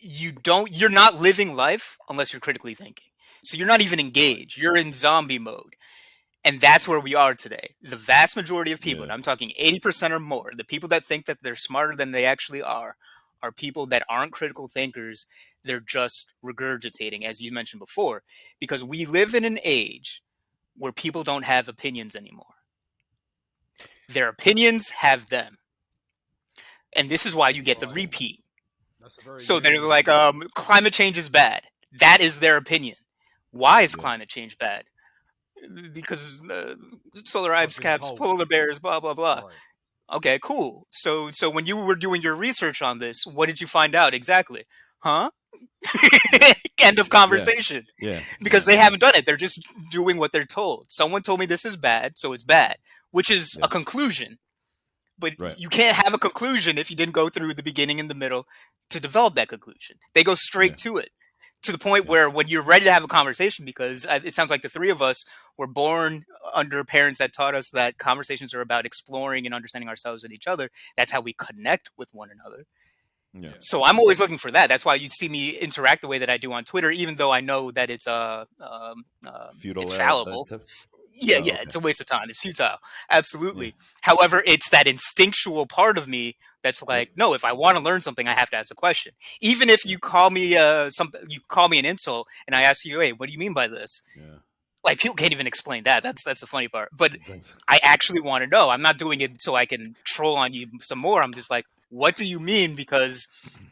you're not living life unless you're critically thinking. So you're not even Right. engaged. You're in zombie mode. And that's where we are today. The vast majority of people, Yeah. and I'm talking 80% or more, the people that think that they're smarter than they actually are people that aren't critical thinkers. They're just regurgitating, as you mentioned before, because we live in an age where people don't have opinions anymore. Their opinions have them. And this is why you get the Right. repeat. That's a very So good they're way to like, put it. climate change is bad. That is their opinion. Why is Yeah. climate change bad? Because solar I've ice been caps, told. polar bears, blah blah blah. Right. Okay, cool. So when you were doing your research on this, what did you find out exactly? Huh? Yeah. End of Yeah. conversation. Yeah. Because Yeah. they Yeah. haven't done it. They're just doing what they're told. Someone told me this is bad, so it's bad, which is Yeah. a conclusion. But Right. you can't have a conclusion if you didn't go through the beginning and the middle to develop that conclusion. They go Yeah. straight to it, to the point Yeah. where when you're ready to have a conversation, because it sounds like the three of us were born under parents that taught us that conversations are about exploring and understanding ourselves and each other. That's how we connect with one another. Yeah. So I'm always looking for that. That's why you see me interact the way that I do on Twitter, even though I know that Futile. it's fallible. Yeah, Oh, yeah, okay. it's a waste of time. It's futile. Yeah. Absolutely. However, it's that instinctual part of me that's Yep. like, no, if I want to learn something, I have to ask a question. Even if Yeah. you call me you call me an insult and I ask you, hey, what do you mean by this? Yeah. Like people can't even explain that. That's the funny part. But That's, I actually want to know. I'm not doing it so I can troll on you some more. I'm just like, what do you mean? Because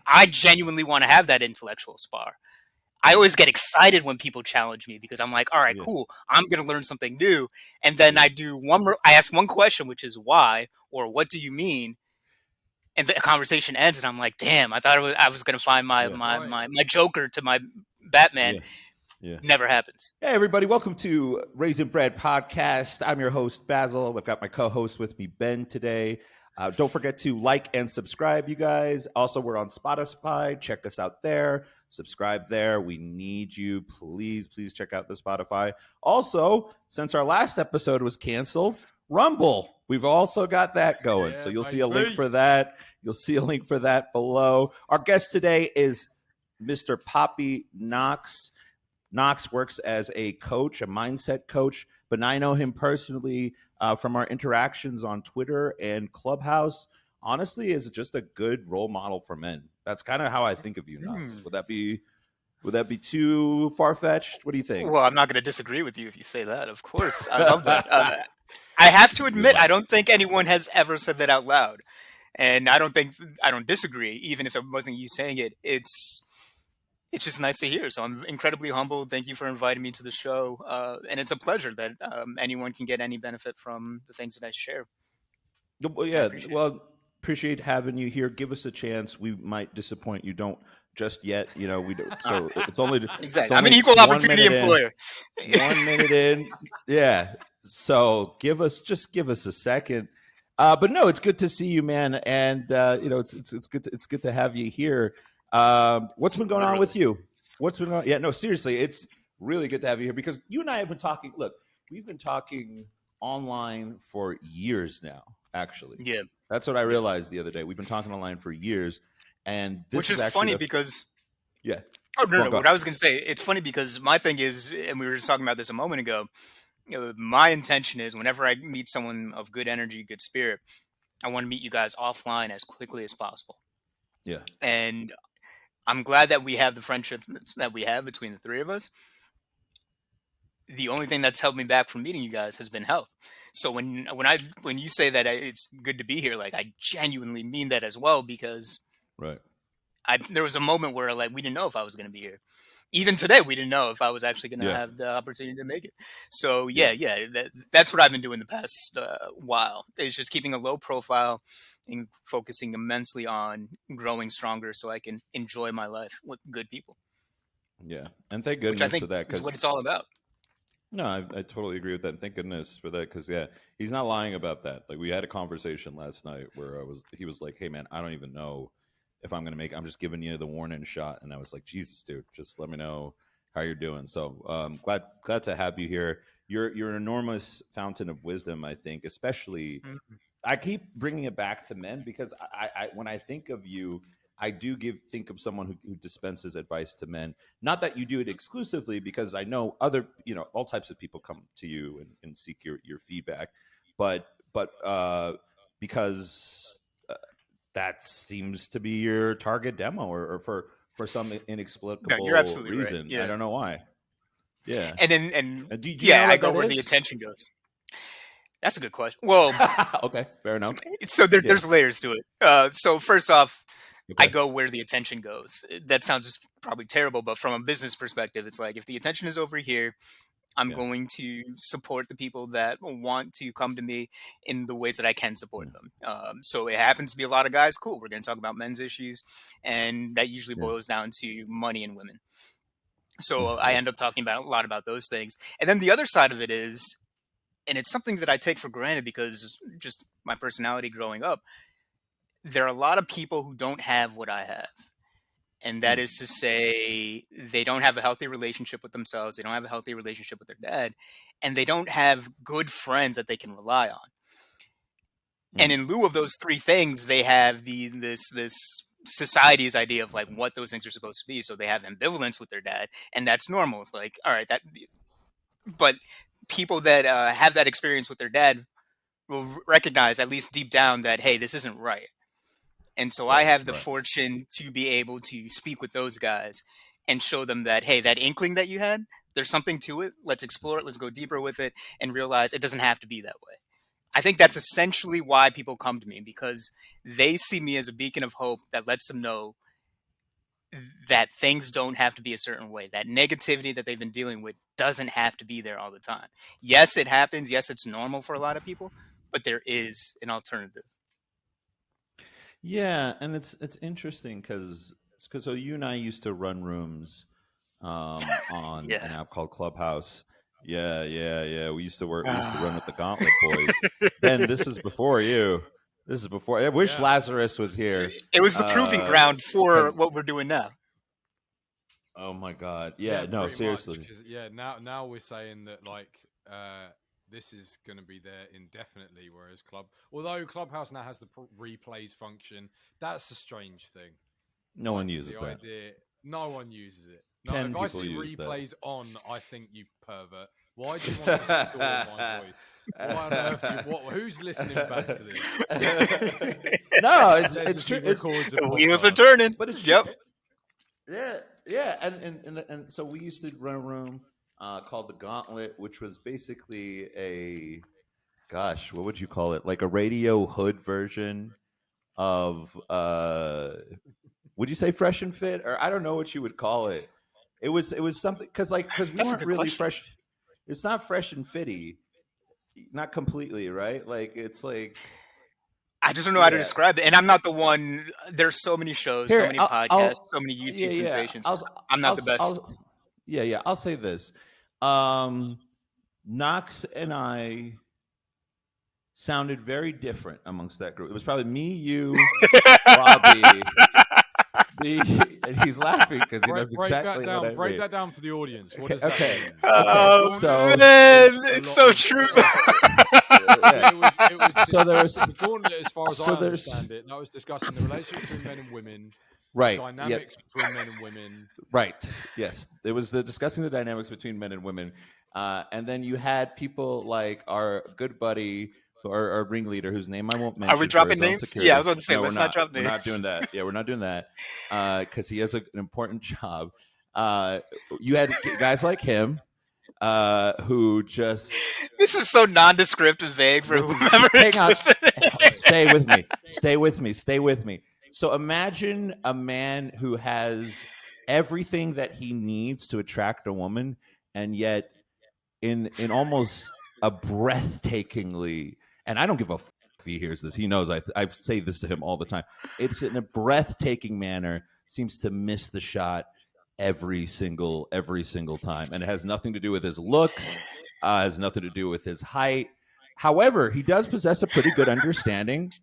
I genuinely want to have that intellectual spar. I yeah. always get excited when people challenge me because I'm like, all right, Yeah. cool. I'm going to learn something new. And then Yeah. I ask one question, which is why, or what do you mean? And the conversation ends. And I'm like, damn, I was going to find Yeah. Right. my Joker to my Batman. Yeah. Yeah. Never happens. Hey, everybody. Welcome to Raisin Bread Podcast. I'm your host, Basil. I've got my co-host with me, Ben, today. Don't forget to like and subscribe, you guys. Also, we're on Spotify. Check us out there. Subscribe there. We need you. Please check out the Spotify. Also, since our last episode was canceled, Rumble. We've also got that going. Yeah, So you'll see a baby. link for that. You'll see a link for that below. Our guest today is Mr. Poppy Knox. Knox works as a coach, a mindset coach, but I know him personally from our interactions on Twitter and Clubhouse. Honestly, is just a good role model for men. That's kind of how I think of you, Knox. Would that be too far fetched? What do you think? Well, I'm not going to disagree with you if you say that. Of course. I love that. I have to admit, I don't think anyone has ever said that out loud. And I don't disagree, even if it wasn't you saying it. It's just nice to hear. So I'm incredibly humbled. Thank you for inviting me to the show. And it's a pleasure that anyone can get any benefit from the things that I share. Well, I yeah. appreciate it. Well, appreciate having you here. Give us a chance. We might disappoint you. Don't just yet. You know, we don't. So it's only Exactly. It's I'm an only equal 1 opportunity minute in. employer. 1 minute in. Yeah. So give us a second. But no, it's good to see you, man. And it's good to have you here. What's been going on with you? What's been on? Yeah, no, seriously, it's really good to have you here because you and I have been talking. Look, we've been talking online for years now. Actually, Yeah. that's what I realized the other day. We've been talking online for years, and this Which is actually funny because yeah. oh no, Go. what I was going to say, it's funny because my thing is, and we were just talking about this a moment ago. My intention is whenever I meet someone of good energy, good spirit, I want to meet you guys offline as quickly as possible. Yeah. And I'm glad that we have the friendship that we have between the three of us. The only thing that's held me back from meeting you guys has been health. So when you say that it's good to be here, like I genuinely mean that as well because Right. there was a moment where like we didn't know if I was going to be here. Even today, we didn't know if I was actually going to Yeah. have the opportunity to make it. So yeah, that's what I've been doing the past while. Is just keeping a low profile and focusing immensely on growing stronger, so I can enjoy my life with good people. Yeah, and thank Which I goodness think for that is because what it's all about. no, I totally agree with that. And thank goodness for that because yeah, he's not lying about that. Like we had a conversation last night where he was like, "Hey man, I don't even know if I'm gonna make. I'm just giving you the warning shot." And I was like, "Jesus, dude, just let me know how you're doing." So glad to have you here. You're an enormous fountain of wisdom. I think, especially, I keep bringing it back to men because I when I think of you, I do think of someone who dispenses advice to men. Not that you do it exclusively, because I know other, all types of people come to you and seek your feedback, but because that seems to be your target demo, or for some No, inexplicable you're absolutely right. reason. Yeah. I don't know why. Yeah. And Do you know I what go that where the is? attention goes. That's a good question. Well, Okay, fair enough. so there's layers to it. So first off, I Okay. go where the attention goes. That sounds probably terrible, but from a business perspective, it's like if the attention is over here, I'm Yeah. going to support the people that want to come to me in the ways that I can support them. So it happens to be a lot of guys. Cool. We're going to talk about men's issues, and that usually Yeah. boils down to money and women. So I Yeah. end up talking about a lot about those things. And then the other side of it is, and it's something that I take for granted because just my personality growing up, there are a lot of people who don't have what I have. And that is to say, they don't have a healthy relationship with themselves. They don't have a healthy relationship with their dad. And they don't have good friends that they can rely on. And in lieu of those three things, they have this society's idea of like what those things are supposed to be. So they have ambivalence with their dad. And that's normal. It's like, all right, but people that have that experience with their dad will recognize, at least deep down, that, hey, this isn't right. And so I have the fortune to be able to speak with those guys and show them that, hey, that inkling that you had, there's something to it. Let's explore it. Let's go deeper with it and realize it doesn't have to be that way. I think that's essentially why people come to me, because they see me as a beacon of hope that lets them know that things don't have to be a certain way. That negativity that they've been dealing with doesn't have to be there all the time. Yes, it happens. Yes, it's normal for a lot of people, but there is an alternative. Yeah, and it's interesting because so you and I used to run rooms on an app called Clubhouse. Yeah. We used to run with the Gauntlet boys. Ben, this is before you. This is before. I wish Lazarus was here. It was the proving ground for what we're doing now. Oh my God! Yeah, no, seriously. Now we're saying that like this is going to be there indefinitely, whereas although Clubhouse now has the replays function, that's a strange thing. No one uses that. No one uses it. No, 10 if people I see use replays that. on, I think you pervert. Why do you want to store my voice? Why on earth who's listening back to this? No, it's true. The wheels are turning. But it's true. Yeah, and so we used to run a room called the Gauntlet, which was basically what would you call it? Like a Radio Hood version of would you say Fresh and Fit, or I don't know what you would call it. It was something because we weren't really fresh. It's not fresh and fitty, not completely, right? Like it's like I just don't know how to describe it, and I'm not the one. There's so many shows, so many podcasts, so many YouTube sensations. I'm not the best. I'll say this: Knox and I sounded very different amongst that group. It was probably me, you, Robbie. And he's laughing because he knows exactly what I mean. Break that down for the audience. What does that mean? So man, it's so true. It was the Gauntlet, as far as I understand it. And I was discussing the relationship between men and women, dynamics between men and women. Right. Yes, it was discussing the dynamics between men and women, and then you had people like our good buddy. Our ringleader, whose name I won't mention. Are we dropping names? Security. Yeah, I was about to say, let's not drop names. We're not doing that. Yeah, we're not doing that because he has an important job. You had guys like him who just... This is so nondescript and vague for whoever. Hang on. Stay with me. So imagine a man who has everything that he needs to attract a woman, and yet in almost a breathtakingly... And I don't give a f if he hears this. He knows I say this to him all the time. It's in a breathtaking manner, seems to miss the shot every single time. And it has nothing to do with his looks, has nothing to do with his height. However, he does possess a pretty good understanding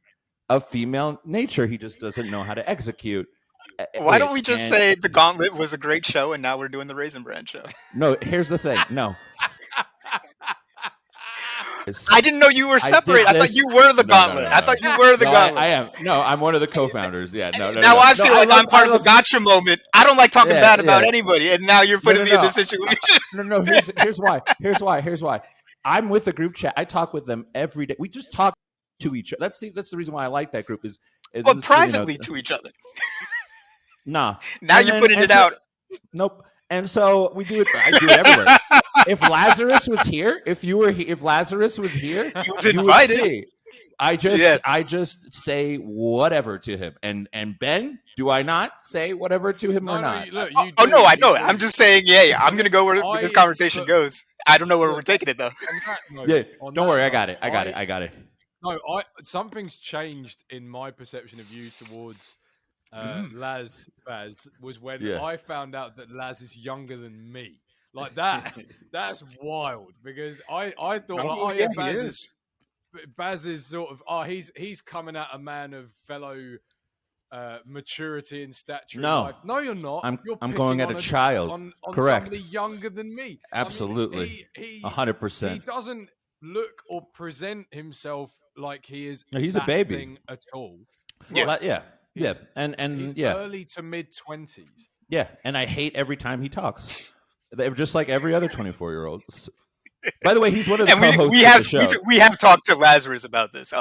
of female nature. He just doesn't know how to execute. Why don't we just say the Gauntlet was a great show and now we're doing the Raisin Brand show? No, here's the thing. No. I didn't know you were I separate. did I thought this- you were the No, Gauntlet. no, I no. thought you were the No, Gauntlet. I am. No, I'm one of the co-founders. Yeah, no. Now I feel like I'm part of the gotcha moment. I don't like talking bad about yeah. anybody, and now you're putting me in this situation. No. Here's why. I'm with the group chat. I talk with them every day. We just talk to each other. That's the reason why I like that group. Is But privately to each other. Nah. Now you're putting it out. Nope. And so we do it. I do it everywhere. If Lazarus was here, if Lazarus was here, He was you would invited. see. I just say whatever to him. And Ben, do I not say whatever to him or not? Look, No, I know it. I'm just saying, yeah. I'm gonna go where this conversation look, goes. I don't know where we're taking it though. Don't worry. I got it. No, something's changed in my perception of you towards Baz was when I found out that Laz is younger than me. Like that, that's wild because I thought Baz is sort of he's coming at a man of fellow maturity and stature. No. in life. No, you're not. I'm going at a child. On Correct. Somebody younger than me. Absolutely. I mean, 100%. He doesn't look or present himself like he is. No, he's a baby thing at all. Yeah. And he's early to mid 20s. Yeah, and I hate every time he talks. They're just like every other 24-year-old. By the way, he's one of the co-hosts of the show. We have talked to Lazarus about this.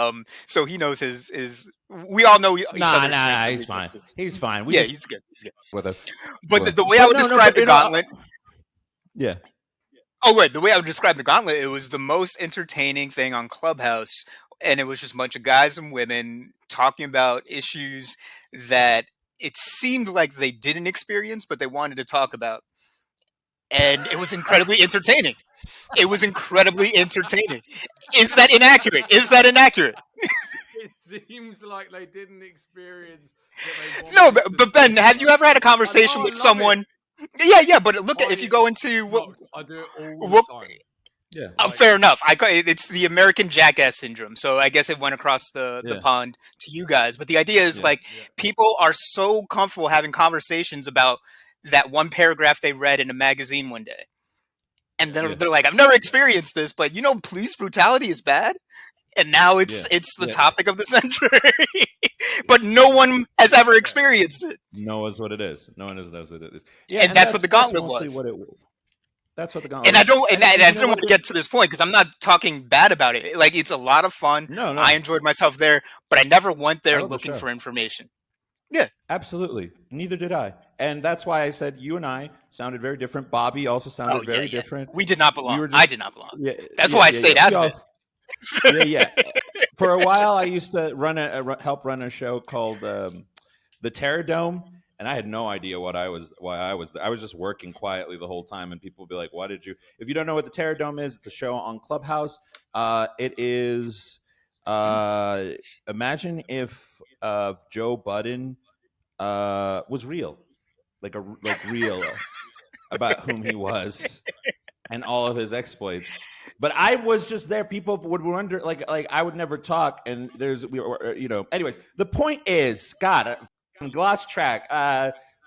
So he knows his. We all know each other's Nah, strengths he's fine. weaknesses. He's fine. He's good. But the way I would describe the Gauntlet. Yeah. Oh, wait. The way I would describe the Gauntlet, it was the most entertaining thing on Clubhouse, and it was just a bunch of guys and women talking about issues that it seemed like they didn't experience, but they wanted to talk about. And it was incredibly entertaining. Is that inaccurate? It seems like they didn't experience. No, but Ben, have you ever had a conversation with someone? Yeah, but look at if you go into what I do it all the time. Yeah. Fair enough. It's the American jackass syndrome. So I guess it went across the pond to you guys. But the idea is people are so comfortable having conversations about that one paragraph they read in a magazine one day. And then they're like, I've never experienced this, but police brutality is bad. And now it's the topic of the century. But no one has ever experienced it. Knows what it is. No one knows what it is. Yeah, and that's what the Gauntlet was. That's what the Gauntlet. And I don't want to get to this point because I'm not talking bad about it. Like, it's a lot of fun. No. I enjoyed myself there, but I never went there looking for information. Yeah, absolutely. Neither did I, and that's why I said you and I sounded very different. Bobby also sounded very different. We did not belong. I did not belong. That's why I stayed out of it. Yeah. For a while, I used to help run a show called the Terror Dome, and I had no idea why I was there. I was just working quietly the whole time, and people would be like, "Why did you?" If you don't know what the Terror Dome is, it's a show on Clubhouse. It is. Imagine if Joe Budden was real, like real about whom he was and all of his exploits. But I was just there. People would wonder, like I would never talk. And anyways, the point is, God, gloss track.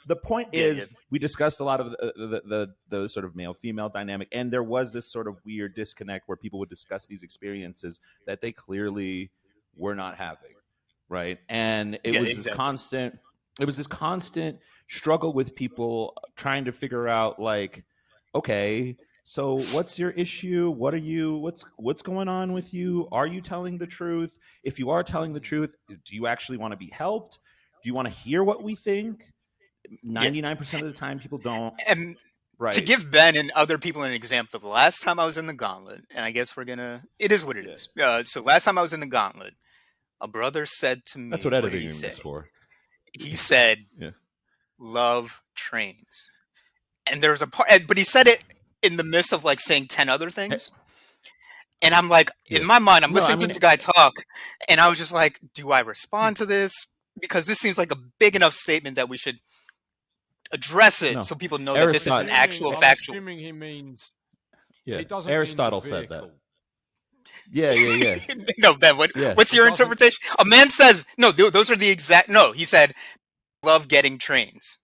The point is, we discussed a lot of the sort of male-female dynamic, and there was this sort of weird disconnect where people would discuss these experiences that they clearly were not having, right? And it was this constant. It was this constant struggle with people trying to figure out, like, okay, so what's your issue? What's going on with you? Are you telling the truth? If you are telling the truth, do you actually want to be helped? Do you want to hear what we think? 99% of the time, people don't. And to give Ben and other people an example, the last time I was in the Gauntlet, and I guess it is what it is. So last time I was in the Gauntlet, a brother said to me, that's what editing is for. He said, love trains. And there was a part, but he said it in the midst of like saying 10 other things. And I'm like, in my mind, I'm listening to this guy talk. And I was just like, do I respond to this? Because this seems like a big enough statement that we should address it so people know that this is an actual factual. I'm assuming he means. Aristotle said that. Yeah. No, Ben, what's your interpretation? A man says, no, those are the exact. No, he said, love getting trains.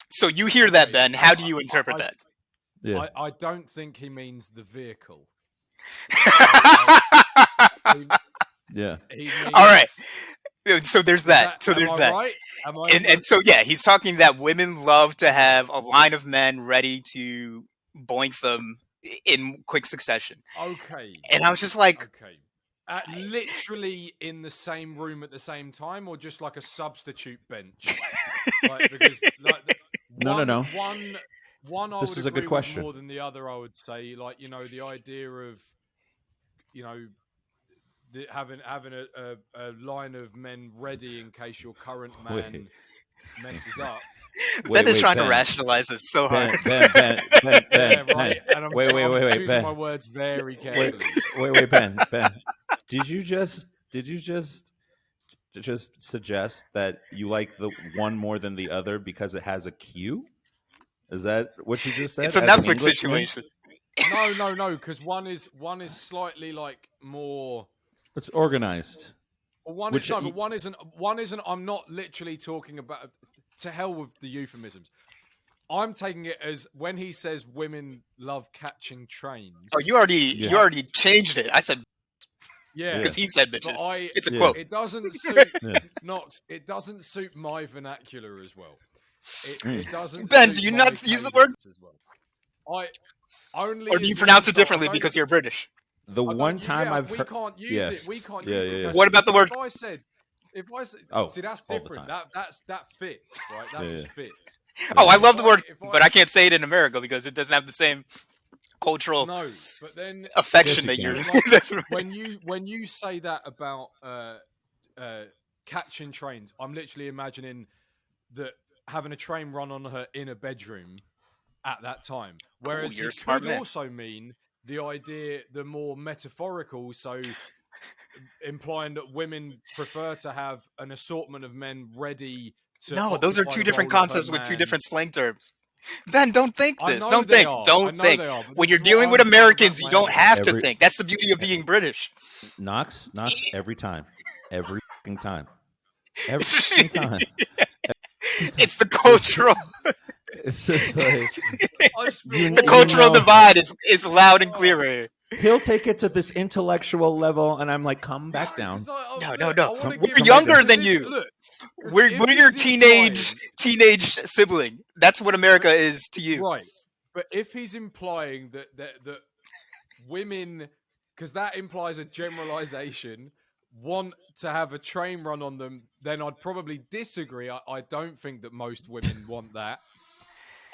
So you hear that, Ben. How do you interpret that? I don't think he means the vehicle. Yeah. He means, All right. So there's that. So am there's I that. right? Am I And so yeah, he's talking that women love to have a line of men ready to boink them in quick succession. Okay. And I was just like, okay. Literally in the same room at the same time, or just like a substitute bench? Like, because No. One I This would is a agree good with question. more than the other. I would say, like, you know, the idea of, you know, having a line of men ready in case your current man messes up. Ben is trying to Ben. rationalize this so hard. Ben. Yeah, right. And I'm Wait, choosing Ben. my words very carefully. Wait, Ben. Did you just suggest that you like the one more than the other because it has a Q? Is that what you just said? It's a as an Netflix Englishman? situation. No, because one is slightly like more. It's organized. One Which- is, no, but one isn't. One isn't. I'm not literally talking about. To hell with the euphemisms. I'm taking it as when he says women love catching trains. Oh, you already changed it. I said yeah, because he said but bitches. It's a Yeah. quote. It doesn't suit Yeah. Knox. It doesn't suit my vernacular as well. It doesn't. Ben, suit do you my not use the word? cadence as well. I only. Or do you as pronounce in- it differently I don't because even- you're British? The I don't- one time yeah, I've we heard, can't use Yes. it. We can't Yeah, use yeah, it. yeah. Cash. What about the word? If I said, Oh, see, that's all the different. time. That fits, right? That Yeah, just yeah. fits. Oh, I love the If word, if but I can't say it in America because it doesn't have the same cultural No, but then affection Yes, that you you're. can. That's when you say that about catching trains, I'm literally imagining that having a train run on her in a bedroom at that time. Whereas you're a it smart could man. also mean the idea, the more metaphorical, so implying that women prefer to have an assortment of men ready to. No, those are occupy two the different role of her concepts with two man. different slang terms. Ben, don't think I this. know Don't they think. are. I Don't know think. they are, but When this you're is what dealing with I'm trying to Americans, wrap you my don't head have around. to think. That's the beauty of being British. Knox every time, every fucking time, every fucking time. It's the cultural. It's just like I just feel You- The you warm. cultural know- divide is loud and clear Oh. right here. he'll take it to this intellectual level, and I'm like, come back down. No. Come- We're come younger back than Because you. Look, 'cause We're if your he's implying- teenage sibling. That's what America is to you. Right. But if he's implying that women, because that implies a generalization, want to have a train run on them, then I'd probably disagree. I don't think that most women want that.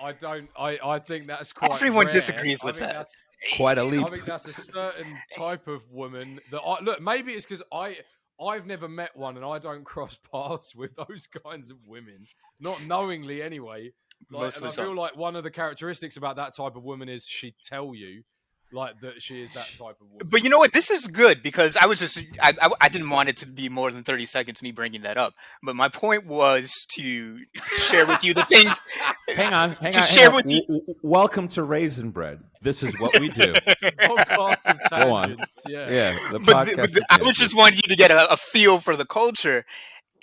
I don't. I think that's quite. Everyone rare. disagrees I with think that. that's- Quite a leap. I think that's a certain type of woman that look. Maybe it's because I've never met one and I don't cross paths with those kinds of women, not knowingly anyway. Like, Most and of I us feel don't. like one of the characteristics about that type of woman is she'd tell you, like, that she is that type of woman. But you know what? This is good because I didn't want it to be more than 30 seconds me bringing that up. But my point was to share with you the things. Hang on. share with you- Welcome to Raisin Bread. This is what we do. Podcast of Go on. tangents, yeah. Yeah, the But, podcast. I was just wanting you to get a feel for the culture.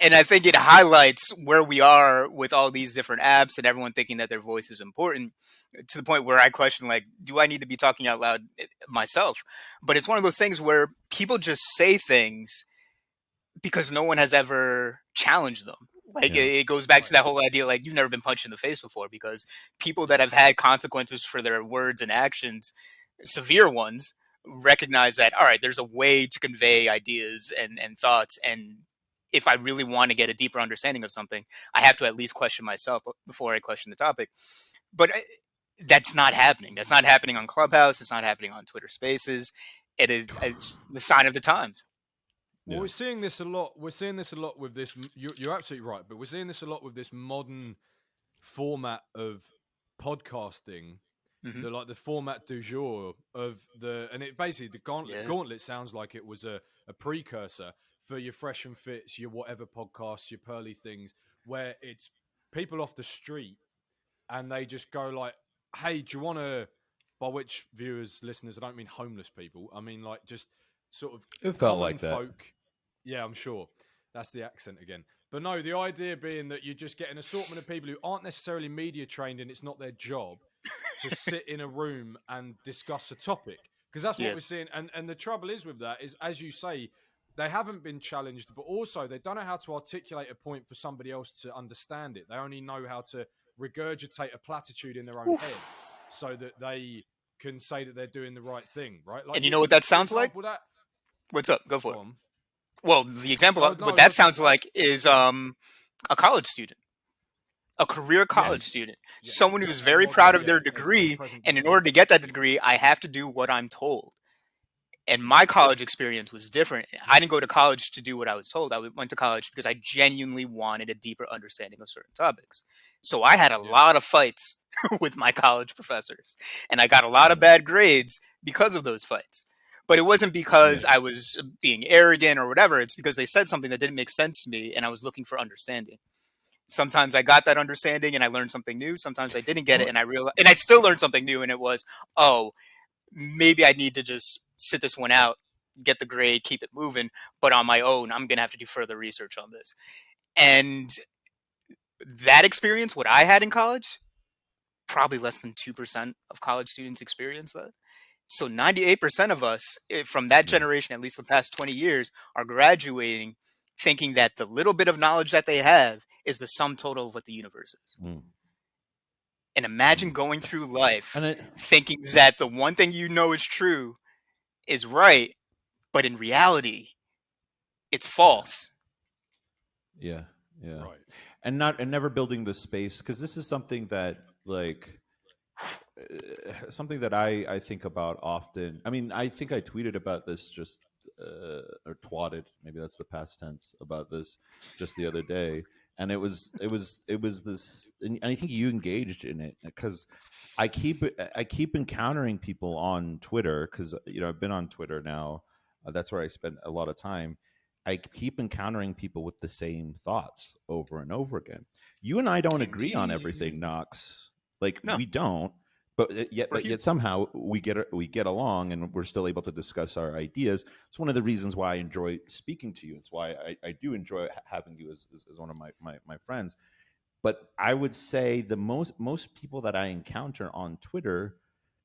And I think it highlights where we are with all these different apps and everyone thinking that their voice is important to the point where I question, like, do I need to be talking out loud myself? But it's one of those things where people just say things because no one has ever challenged them. Like, Yeah. it goes back to that whole idea, like, you've never been punched in the face before, because people that have had consequences for their words and actions, severe ones, recognize that, all right, there's a way to convey ideas and thoughts. And if I really want to get a deeper understanding of something, I have to at least question myself before I question the topic. But that's not happening. That's not happening on Clubhouse. It's not happening on Twitter Spaces. It's the sign of the times. Well, Yeah. we're seeing this a lot. We're seeing this a lot with this. You're absolutely right, but we're seeing this a lot with this modern format of podcasting, Mhm. the format du jour of and it basically the gauntlet. Yeah. Gauntlet sounds like it was a precursor for your Fresh and Fits, your whatever podcasts, your Pearly things, where it's people off the street and they just go like, "Hey, do you want to?" By which viewers, listeners, I don't mean homeless people. I mean like just sort of It felt common like that. folk. Yeah, I'm sure. That's the accent again. But no, the idea being that you just get an assortment of people who aren't necessarily media trained and it's not their job to sit in a room and discuss a topic. because that's what we're seeing. And the trouble is with that is, as you say, they haven't been challenged, but also they don't know how to articulate a point for somebody else to understand it. They only know how to regurgitate a platitude in their own head so that they can say that they're doing the right thing, right? Like, And you know what that sounds like? What's up? Go for it. Well, the example, what that sounds like is a college student, a career college student, someone who's very proud of their degree. And in order to get that degree, I have to do what I'm told. And my college experience was different. I didn't go to college to do what I was told. I went to college because I genuinely wanted a deeper understanding of certain topics. So I had a lot of fights with my college professors, and I got a lot of bad grades because of those fights. But it wasn't because I was being arrogant or whatever. It's because they said something that didn't make sense to me, and I was looking for understanding. Sometimes I got that understanding and I learned something new. Sometimes I didn't get it, and I still learned something new, and it was, maybe I need to just sit this one out, get the grade, keep it moving. But on my own, I'm going to have to do further research on this. And that experience, what I had in college, probably less than 2% of college students experience that. So 98% of us from that generation, at least the past 20 years, are graduating thinking that the little bit of knowledge that they have is the sum total of what the universe is. And imagine going through life thinking that the one thing you know is true is right, but in reality, it's false. Yeah. Right. And never building the space, because this is something that something that I think about often. I mean, I think I tweeted about this just or twatted, maybe that's the past tense, about this just the other day. And it was this, and I think you engaged in it, because I keep encountering people on Twitter, because I've been on Twitter now. That's where I spend a lot of time. I keep encountering people with the same thoughts over and over again. You and I don't agree on everything, Knox. No. We don't. But yet somehow we get along, and we're still able to discuss our ideas. It's one of the reasons why I enjoy speaking to you. It's why I do enjoy having you as one of my friends. But I would say the most people that I encounter on Twitter,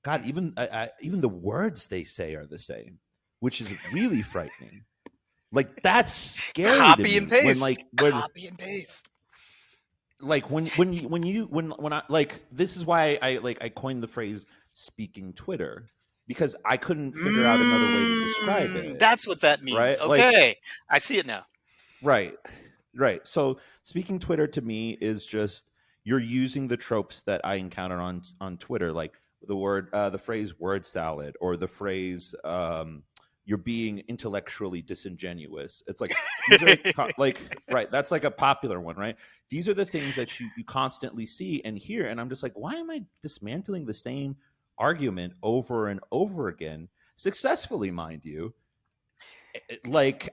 God, even the words they say are the same, which is really frightening. Like, that's scary. Copy and paste. Copy and paste. Like when I this is why I coined the phrase "speaking Twitter," because I couldn't figure out another way to describe it. That's what that means. Right? Okay, I see it now. Right. So speaking Twitter to me is just, you're using the tropes that I encounter on Twitter, like the phrase "word salad" or the phrase "you're being intellectually disingenuous." It's like, these are right. That's like a popular one, right? These are the things that you constantly see and hear. And I'm just like, why am I dismantling the same argument over and over again, successfully, mind you,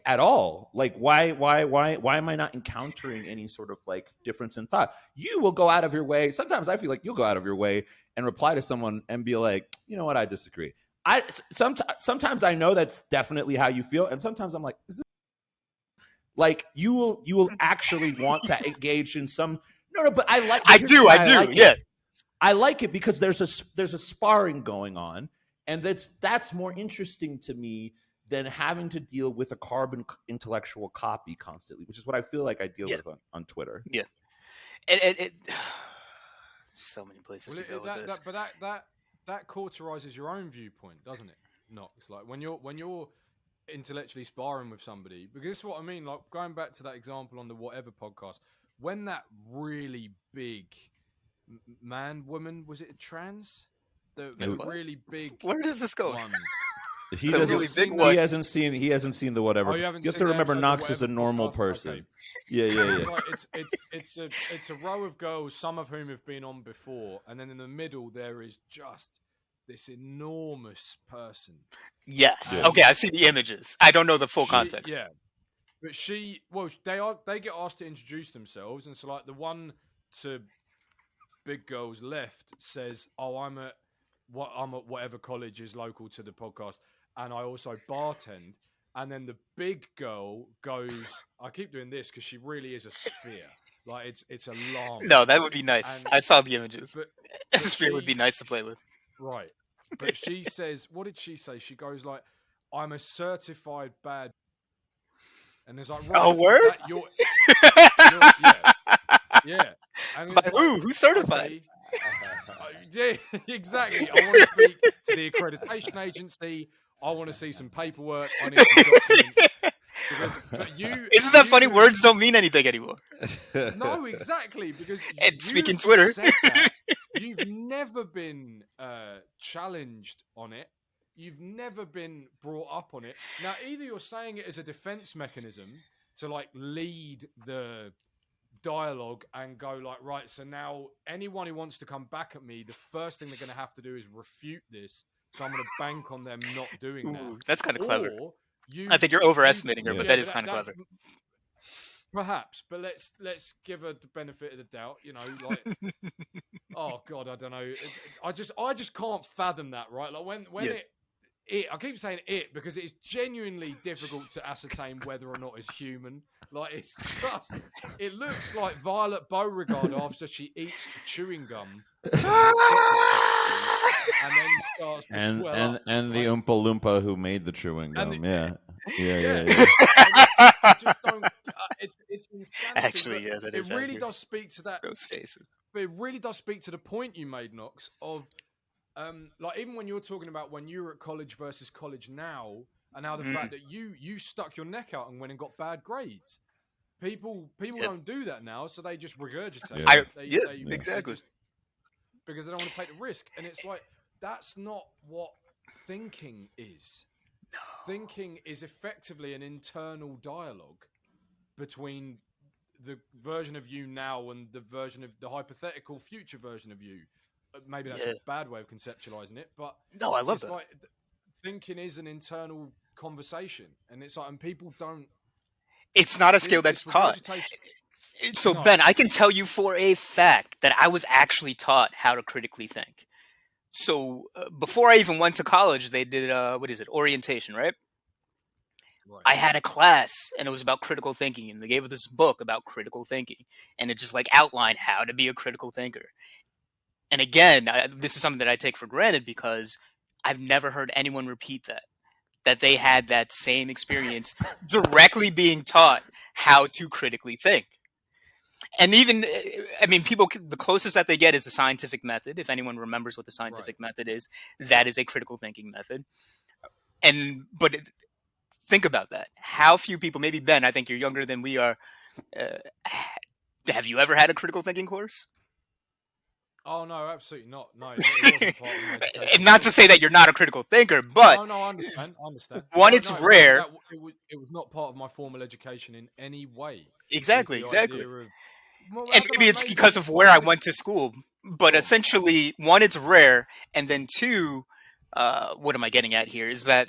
at all? Why am I not encountering any sort of difference in thought? You will go out of your way. Sometimes I feel like you'll go out of your way and reply to someone and be like, you know what, I disagree. Sometimes I know that's definitely how you feel, and sometimes I'm like, is this you will actually want to engage in some but I do I like it because there's a sparring going on, and that's more interesting to me than having to deal with a carbon intellectual copy constantly, which is what I feel like I deal with on Twitter. Yeah, it so many places to go with this. But that cauterizes your own viewpoint, doesn't it? Knox, like when you're intellectually sparring with somebody, because this is what I mean. Like, going back to that example on the Whatever podcast, when that really big woman, was it trans? The really big. Where does this go? One. He hasn't seen the Whatever. Oh, you have to remember, Knox is a normal person. Okay. Yeah. It's a row of girls, some of whom have been on before, and then in the middle there is just this enormous person. Yes. Okay, I see the images. I don't know the full context. Yeah. But they get asked to introduce themselves, and so the one to big girl's left says, "Oh, I'm at whatever college is local to the podcast, and I also bartend." And then the big girl goes, "I keep doing this because she really is a sphere. It's a llama." No, that would be nice. I saw the images. But a sphere would be nice to play with. Right. But she says, what did she say? She goes like, "I'm a certified bad," and it's like, right, Oh, word? that yeah. And By it's who? like, Who's certified? okay, yeah, exactly. I want to speak to the accreditation agency. I want to see some paperwork. I need some documents. Isn't that funny? Words don't mean anything anymore. No, exactly, because And speaking just Twitter. said that. You've never been challenged on it. You've never been brought up on it. Now, either you're saying it as a defense mechanism to like lead the dialogue and go like, right, so now anyone who wants to come back at me, the first thing they're going to have to do is refute this. So I'm going to bank on them not doing that. Ooh, that's kind of clever. You, I think you're overestimating her, but that is kind of clever. Perhaps, but let's give her the benefit of the doubt. You know, like, oh God, I don't know. I just can't fathom that, right? Like when I keep saying it because it's genuinely difficult to ascertain whether or not it's human. Like it's just, it looks like Violet Beauregard after she eats the chewing gum, and then starts to swell up. And the Oompa Loompa who made the chewing gum. Yeah. I just don't. It's insanity. Actually, yeah, that is. It really does speak to that. Those faces. But it really does speak to the point you made, Knox, of like even when you're talking about when you were at college versus college now, and how the fact that you stuck your neck out and went and got bad grades. People don't do that now, so they just regurgitate. Exactly. Because they don't want to take the risk, and it's like that's not what thinking is. No. Thinking is effectively an internal dialogue between the version of you now and the version of the hypothetical future version of you. Maybe that's a bad way of conceptualizing it, but no, I love that. Like, thinking is an internal conversation, and it's like, and people don't. It's not a skill that's taught. So Ben, I can tell you for a fact that I was actually taught how to critically think. So before I even went to college, they did orientation, right? I had a class, and it was about critical thinking, and they gave us this book about critical thinking, and it just like outlined how to be a critical thinker. And again, this is something that I take for granted because I've never heard anyone repeat that they had that same experience directly being taught how to critically think. And even, I mean, people, the closest that they get is the scientific method. If anyone remembers what the scientific method is, that is a critical thinking method. But think about that. How few people, maybe Ben, I think you're younger than we are. Have you ever had a critical thinking course? Oh no, absolutely not. No, it wasn't part of my education. And not to say that you're not a critical thinker, but no, I understand. One, it's rare. It was not part of my formal education in any way. Exactly. Well, and maybe it's because of where I went to school, but essentially, one, it's rare, and then two, what am I getting at here? Is that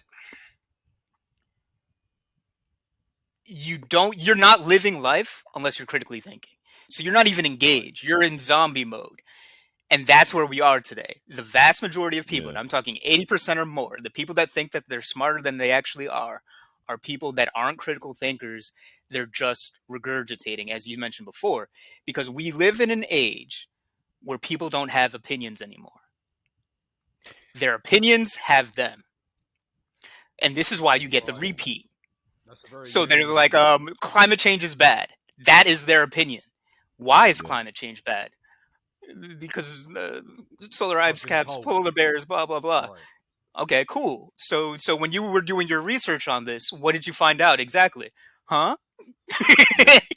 you're not living life unless you're critically thinking. So you're not even engaged. You're in zombie mode. And that's where we are today. The vast majority of people, and I'm talking 80% or more, the people that think that they're smarter than they actually are people that aren't critical thinkers. They're just regurgitating, as you mentioned before, because we live in an age where people don't have opinions anymore. Their opinions have them. And this is why you get the repeat. So they're like, climate change is bad. That is their opinion. Why is climate change bad? Because solar ice caps, polar bears, blah, blah, blah. Right. Okay, cool. So when you were doing your research on this, what did you find out exactly? Huh?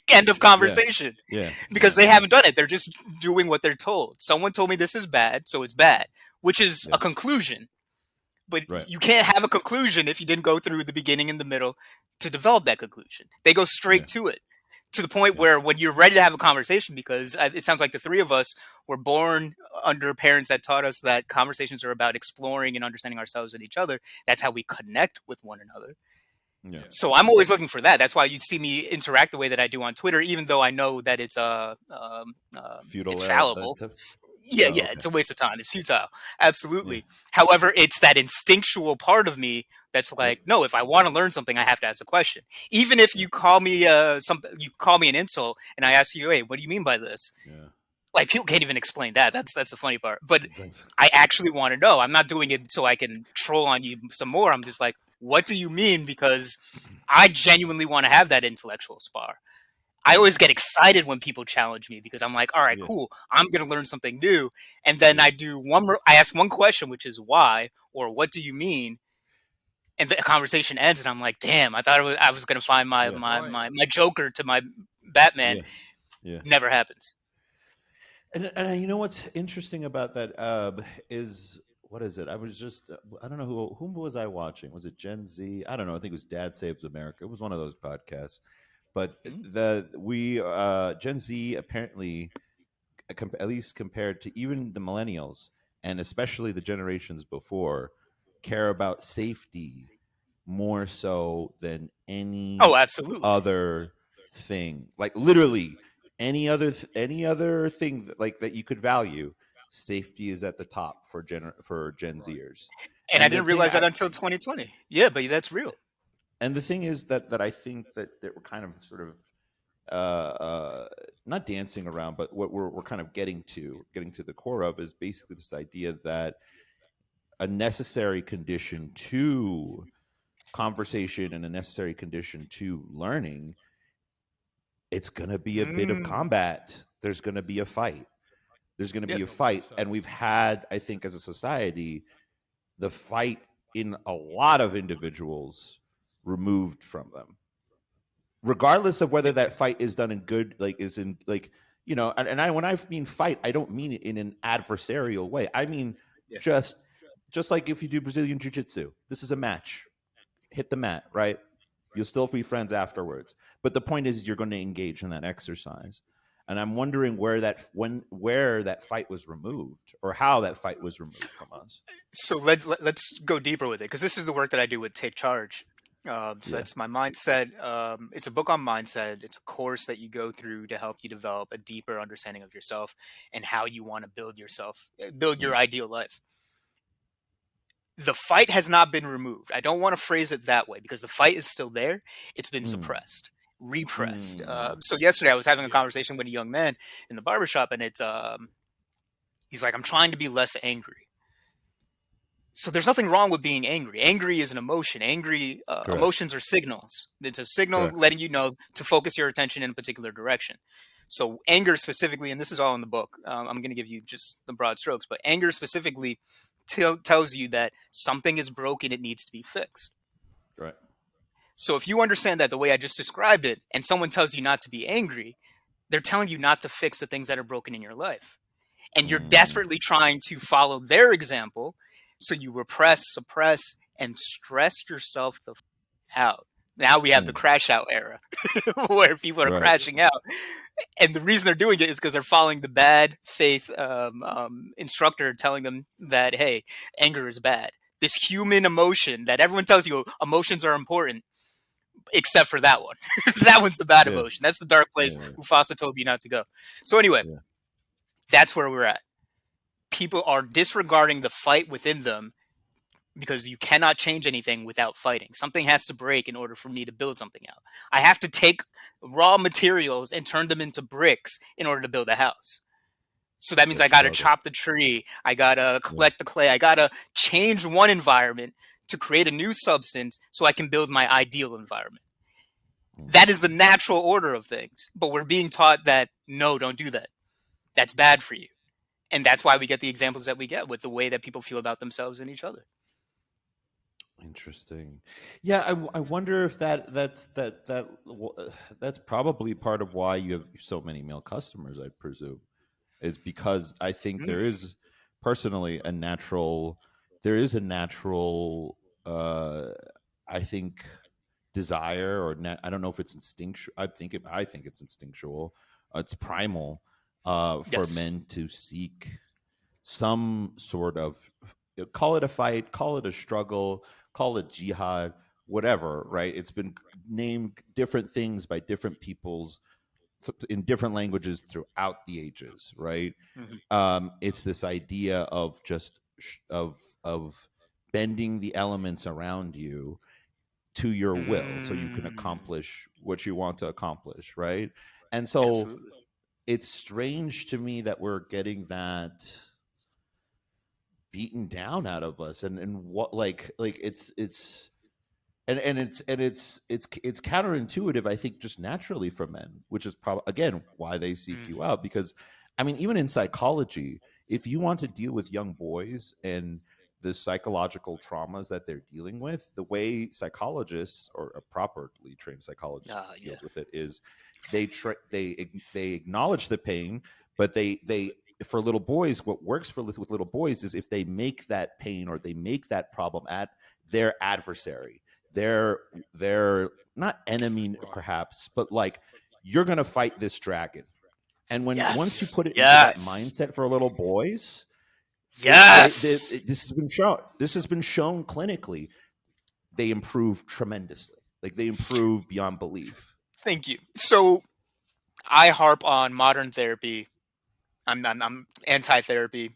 End of conversation. Yeah. Because they haven't done it. They're just doing what they're told. Someone told me this is bad, so it's bad, which is a conclusion. But you can't have a conclusion if you didn't go through the beginning and the middle to develop that conclusion. They go straight to it, to the point where when you're ready to have a conversation, because it sounds like the three of us were born under parents that taught us that conversations are about exploring and understanding ourselves and each other. That's how we connect with one another. Yeah. So I'm always looking for that. That's why you see me interact the way that I do on Twitter, even though I know that it's futile, it's fallible. It's a waste of time. It's futile. Absolutely. Yeah. However, it's that instinctual part of me that's like, no, if I want to learn something, I have to ask a question. Even if you call me you call me an insult and I ask you, hey, what do you mean by this? Yeah. Like, people can't even explain that. That's the funny part. But I actually want to know. I'm not doing it so I can troll on you some more. I'm just like, what do you mean? Because I genuinely want to have that intellectual spar. I always get excited when people challenge me because I'm like, all right, cool. I'm going to learn something new. And then I ask one question, which is why, or what do you mean? And the conversation ends, and I'm like, damn, I thought I was going to find my Joker to my Batman. Never happens. And you know what's interesting about that is, what is it? I was just, I don't know whom was I watching? Was it Gen Z? I don't know. I think it was Dad Saves America. It was one of those podcasts. But Gen Z apparently, at least compared to even the millennials and especially the generations before, care about safety more so than any other thing. Like literally any other thing that you could value, safety is at the top for Gen Zers. And I didn't realize that until 2020. Yeah, but that's real. And the thing is that I think that we're kind of sort of not dancing around, but what we're kind of getting to the core of is basically this idea that a necessary condition to conversation and a necessary condition to learning, it's going to be a bit of combat. There's going to be a fight. And we've had, I think, as a society, the fight in a lot of individuals removed from them, regardless of whether that fight is done in good, when I mean fight, I don't mean it in an adversarial way. I mean just like if you do Brazilian jiu-jitsu, this is a match. Hit the mat, right? You'll still be friends afterwards. But the point is, you're going to engage in that exercise. And I'm wondering where that fight was removed, or how that fight was removed from us. So let's go deeper with it, because this is the work that I do with Take Charge. That's my mindset. It's a book on mindset. It's a course that you go through to help you develop a deeper understanding of yourself and how you want to build your ideal life. The fight has not been removed. I don't want to phrase it that way, because the fight is still there. It's been suppressed, repressed. So yesterday I was having a conversation with a young man in the barbershop, and he's like, I'm trying to be less angry. So there's nothing wrong with being angry. Angry is an emotion. Emotions are signals. It's a signal letting you know to focus your attention in a particular direction. So anger specifically, and this is all in the book, I'm going to give you just the broad strokes, but anger specifically tells you that something is broken, it needs to be fixed. Right. So if you understand that the way I just described it, and someone tells you not to be angry, they're telling you not to fix the things that are broken in your life. And you're desperately trying to follow their example. So you repress, suppress, and stress yourself the out. Now we have the crash out era where people are crashing out. And the reason they're doing it is because they're following the bad faith instructor telling them that, hey, anger is bad. This human emotion that everyone tells you emotions are important, except for that one. That one's the bad emotion. That's the dark place Mufasa told you not to go. So anyway, that's where we're at. People are disregarding the fight within them, because you cannot change anything without fighting. Something has to break in order for me to build something out. I have to take raw materials and turn them into bricks in order to build a house. So that means I got to chop the tree. I got to collect the clay. I got to change one environment to create a new substance so I can build my ideal environment. That is the natural order of things. But we're being taught that, no, don't do that. That's bad for you. And that's why we get the examples that we get with the way that people feel about themselves and each other. Interesting. Yeah, I wonder if that's probably part of why you have so many male customers, I presume, is because I think there is personally a natural, I think, desire, or I don't know if it's instinctual. I think it's instinctual. It's primal for men to seek some sort of, call it a fight, call it a struggle, call it jihad, whatever, right? It's been named different things by different peoples in different languages throughout the ages, right? It's this idea of just of bending the elements around you to your will so you can accomplish what you want to accomplish, right? And so it's strange to me that we're getting that beaten down out of us, and what like it's it's counterintuitive, I think, just naturally for men, which is probably again why they seek you out. Because I mean, even in psychology, if you want to deal with young boys and the psychological traumas that they're dealing with, the way psychologists or a properly trained psychologist deals with it is they acknowledge the pain, but they for little boys, what works with little boys is if they make that pain or they make that problem at their adversary, their not enemy perhaps, but like, you're gonna fight this dragon. And once you put it into that mindset for little boys, this has been shown. This has been shown clinically. They improve tremendously. Like, they improve beyond belief. Thank you. So I harp on modern therapy. I'm anti-therapy,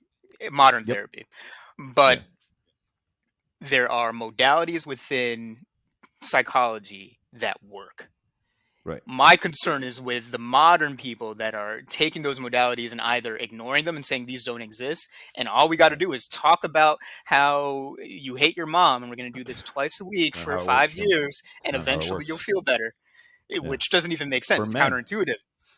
modern therapy, but there are modalities within psychology that work. Right. My concern is with the modern people that are taking those modalities and either ignoring them and saying these don't exist, and all we got to do is talk about how you hate your mom, and we're going to do this twice a week for 5 years, and eventually you'll feel better, which doesn't even make sense. It's counterintuitive.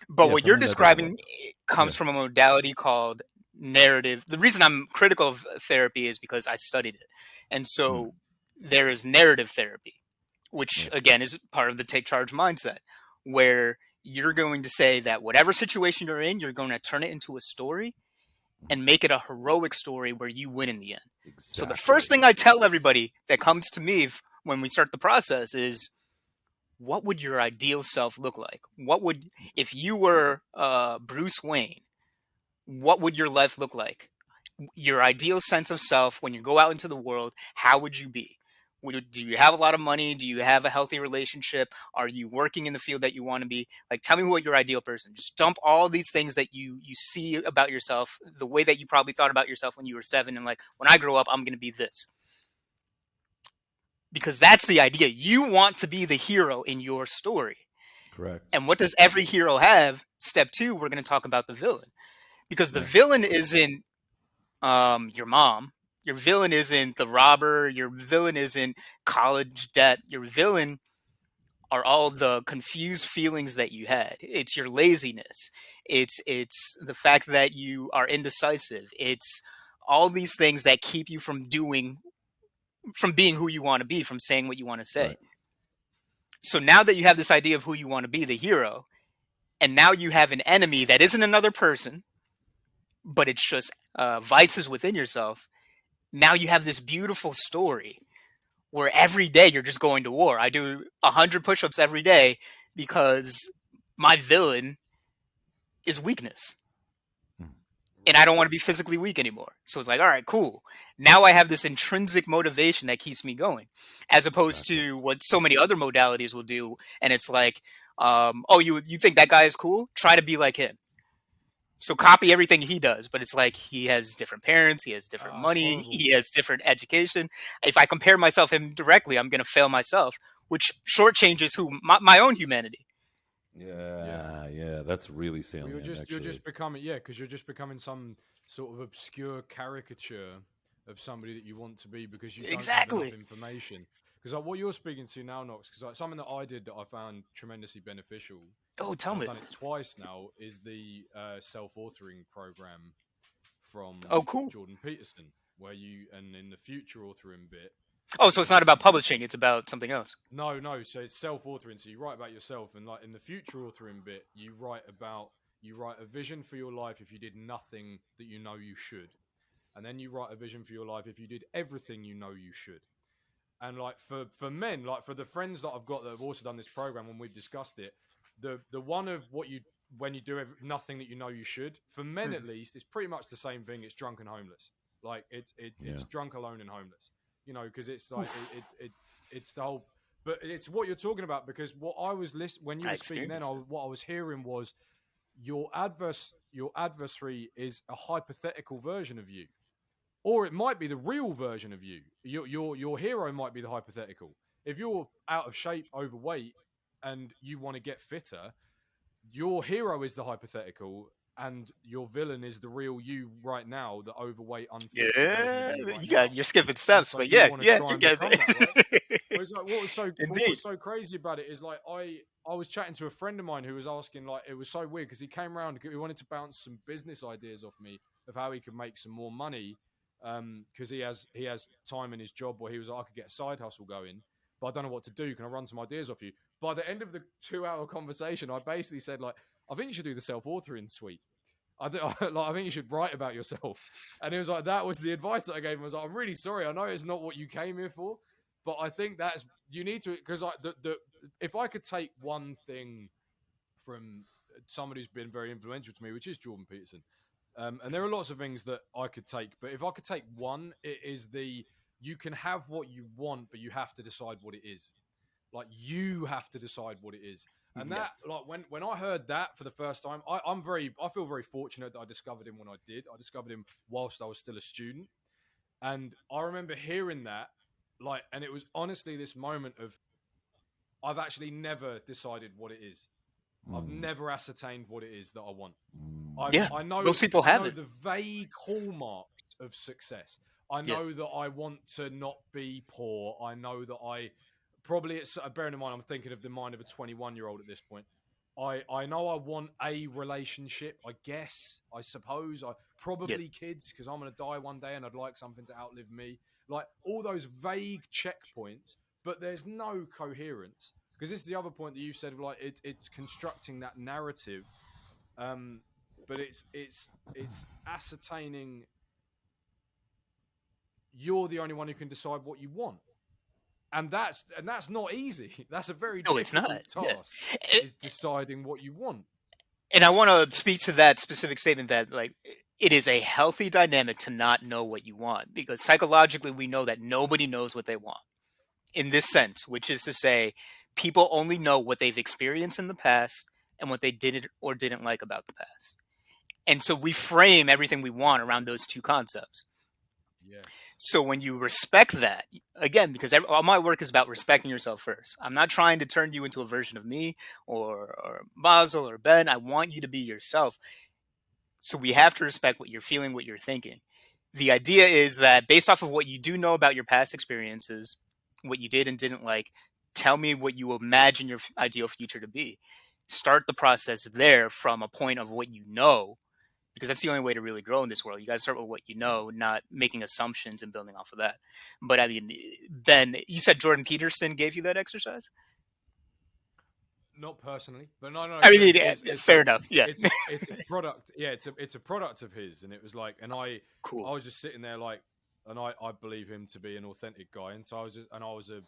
But what you're describing comes from a modality called narrative. The reason I'm critical of therapy is because I studied it. And so there is narrative therapy, which again is part of the take charge mindset, where you're going to say that whatever situation you're in, you're going to turn it into a story and make it a heroic story where you win in the end. Exactly. So the first thing I tell everybody that comes to me when we start the process is, what would your ideal self look like? What would, if you were Bruce Wayne, what would your life look like? Your ideal sense of self when you go out into the world, how would you be? Do you have a lot of money? Do you have a healthy relationship? Are you working in the field that you want to be? Like, tell me what your ideal person. Just dump all these things that you see about yourself, the way that you probably thought about yourself when you were 7, and like, when I grow up, I'm going to be this. Because that's the idea. You want to be the hero in your story. Correct. And what does every hero have? Step 2, we're going to talk about the villain. Because the villain isn't your mom. Your villain isn't the robber. Your villain isn't college debt. Your villain are all the confused feelings that you had. It's your laziness. It's the fact that you are indecisive. It's all these things that keep you from being who you want to be, from saying what you want to say. Right. So now that you have this idea of who you want to be, the hero, and now you have an enemy that isn't another person, but it's just vices within yourself. Now you have this beautiful story where every day you're just going to war. I do 100 push-ups every day because my villain is weakness. And I don't want to be physically weak anymore. So it's like, all right, cool. Now I have this intrinsic motivation that keeps me going, as opposed to what so many other modalities will do. And it's like, oh, you think that guy is cool? Try to be like him. So copy everything he does. But it's like, he has different parents. He has different money. He has different education. If I compare myself to him directly, I'm going to fail myself, which shortchanges my own humanity. Yeah, that's really salient. You're just becoming, because you're just becoming some sort of obscure caricature of somebody that you want to be because you don't have enough information. Because like what you're speaking to now, Knox, because like something that I did that I found tremendously beneficial. Oh, tell me. I've done it twice now. Is the self-authoring program from Jordan Peterson, where and in the future authoring bit. Oh, so it's not about publishing; it's about something else. No. So it's self-authoring. So you write about yourself, and like in the future authoring bit, you write a vision for your life if you did nothing that you know you should, and then you write a vision for your life if you did everything you know you should. And like for men, like for the friends that I've got that have also done this program when we've discussed it, the one of what you when you do nothing that you know you should, for men at least, it's pretty much the same thing. It's drunk and homeless. Like it's drunk, alone, and homeless. You know, because it's like it's the whole, but it's what you're talking about. Because what I was when you were speaking then, what I was hearing was your adversary is a hypothetical version of you, or it might be the real version of you. Your hero might be the hypothetical. If you're out of shape, overweight, and you want to get fitter, your hero is the hypothetical, and your villain is the real you right now, the overweight, unfit version of you right now. You're skipping And steps, so but you yeah, want to yeah, try you and get become that, right? it. But it's like, what Indeed. was so crazy about it is like I was chatting to a friend of mine who was asking, like, it was so weird because he came around, he wanted to bounce some business ideas off me of how he could make some more money, because he has time in his job where he was like, I could get a side hustle going, but I don't know what to do. Can I run some ideas off you? By the end of the 2-hour conversation, I basically said, like, I think you should do the self-authoring suite. I think you should write about yourself. And it was like, that was the advice that I gave him. I was like, I'm really sorry. I know it's not what you came here for, but I think you need to, because if I could take one thing from somebody who's been very influential to me, which is Jordan Peterson, and there are lots of things that I could take, but if I could take one, it is you can have what you want, but you have to decide what it is. Like, you have to decide what it is. And that, like, when I heard that for the first time, I feel very fortunate that I discovered him when I did. I discovered him whilst I was still a student. And I remember hearing that, like, and it was honestly this moment of, I've actually never decided what it is. I've never ascertained what it is that I want. I know most people have it. The vague hallmarks of success. I know that I want to not be poor. I know that probably, it's bearing in mind, I'm thinking of the mind of a 21-year-old at this point. I know I want a relationship, I suppose. Probably kids, because I'm going to die one day and I'd like something to outlive me. Like, all those vague checkpoints, but there's no coherence. Because this is the other point that you said, like, it's constructing that narrative, but it's ascertaining you're the only one who can decide what you want. And that's not easy. That's a very difficult task. Is deciding what you want. And I want to speak to that specific statement that, like, it is a healthy dynamic to not know what you want, because psychologically we know that nobody knows what they want in this sense, which is to say people only know what they've experienced in the past and what they did or didn't like about the past. And so we frame everything we want around those two concepts. Yeah. So when you respect that, again, because all my work is about respecting yourself first. I'm not trying to turn you into a version of me or Basel or Ben. I want you to be yourself. So we have to respect what you're feeling, what you're thinking. The idea is that based off of what you do know about your past experiences, what you did and didn't like, tell me what you imagine your ideal future to be. Start the process there from a point of what you know, because that's the only way to really grow in this world. You got to start with what you know, not making assumptions and building off of that. But I mean, Ben, you said Jordan Peterson gave you that exercise? Not personally, but no. I mean, it's fair enough. Yeah, it's a product. Yeah, it's a product of his, and it was like, and I was just sitting there like, and I believe him to be an authentic guy, and so I was a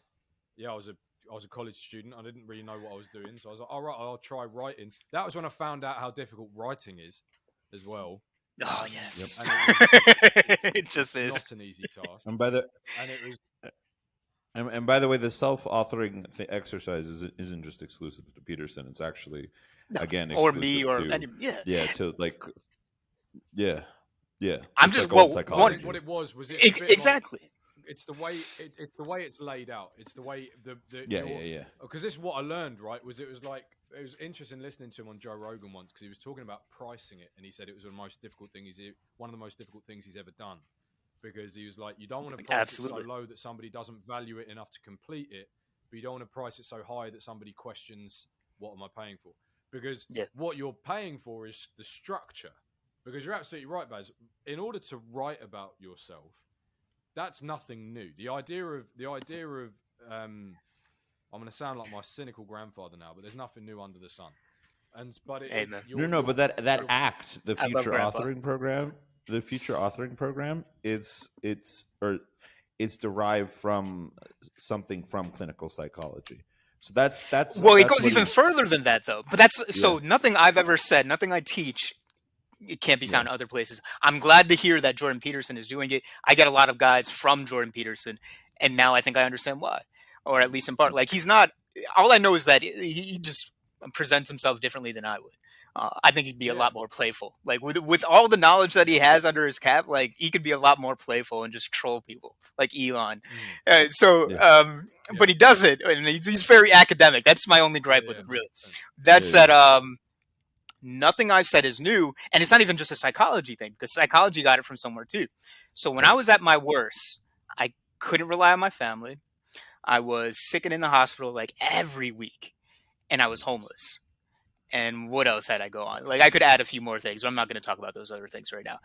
college student. I didn't really know what I was doing, so I was like, all right, I'll try writing. That was when I found out how difficult writing is, as well. Oh yes, it just is not an easy task. And by the way, the self-authoring exercise isn't just exclusive to Peterson. It's actually again or me or to, to like I'm just like what it was exactly. Like, it's the way it's laid out. It's the way the because this is what I learned, right? It was interesting listening to him on Joe Rogan once, because he was talking about pricing it, and he said it was one of the most difficult things he's ever done, because he was like, you don't want to price it so low that somebody doesn't value it enough to complete it, but you don't want to price it so high that somebody questions, what am I paying for? Because what you're paying for is the structure. Because you're absolutely right, Baz. In order to write about yourself, that's nothing new. The idea of I'm going to sound like my cynical grandfather now, but there's nothing new under the sun. But that act, the future authoring program, it's derived from something from clinical psychology. So that's it goes even further than that, though. But so nothing I've ever said, nothing I teach, it can't be found in other places. I'm glad to hear that Jordan Peterson is doing it. I get a lot of guys from Jordan Peterson, and now I think I understand why, or at least in part. Like, he's not. All I know is that he just presents himself differently than I would. I think he'd be a lot more playful. Like, with all the knowledge that he has under his cap, like, he could be a lot more playful and just troll people like Elon. But he does it, and he's very academic. That's my only gripe with him, really. That said, Nothing I've said is new. And it's not even just a psychology thing, because psychology got it from somewhere too. So when I was at my worst, I couldn't rely on my family. I was sick and in the hospital like every week, and I was homeless. And what else had I go on? Like, I could add a few more things, but I'm not going to talk about those other things right now.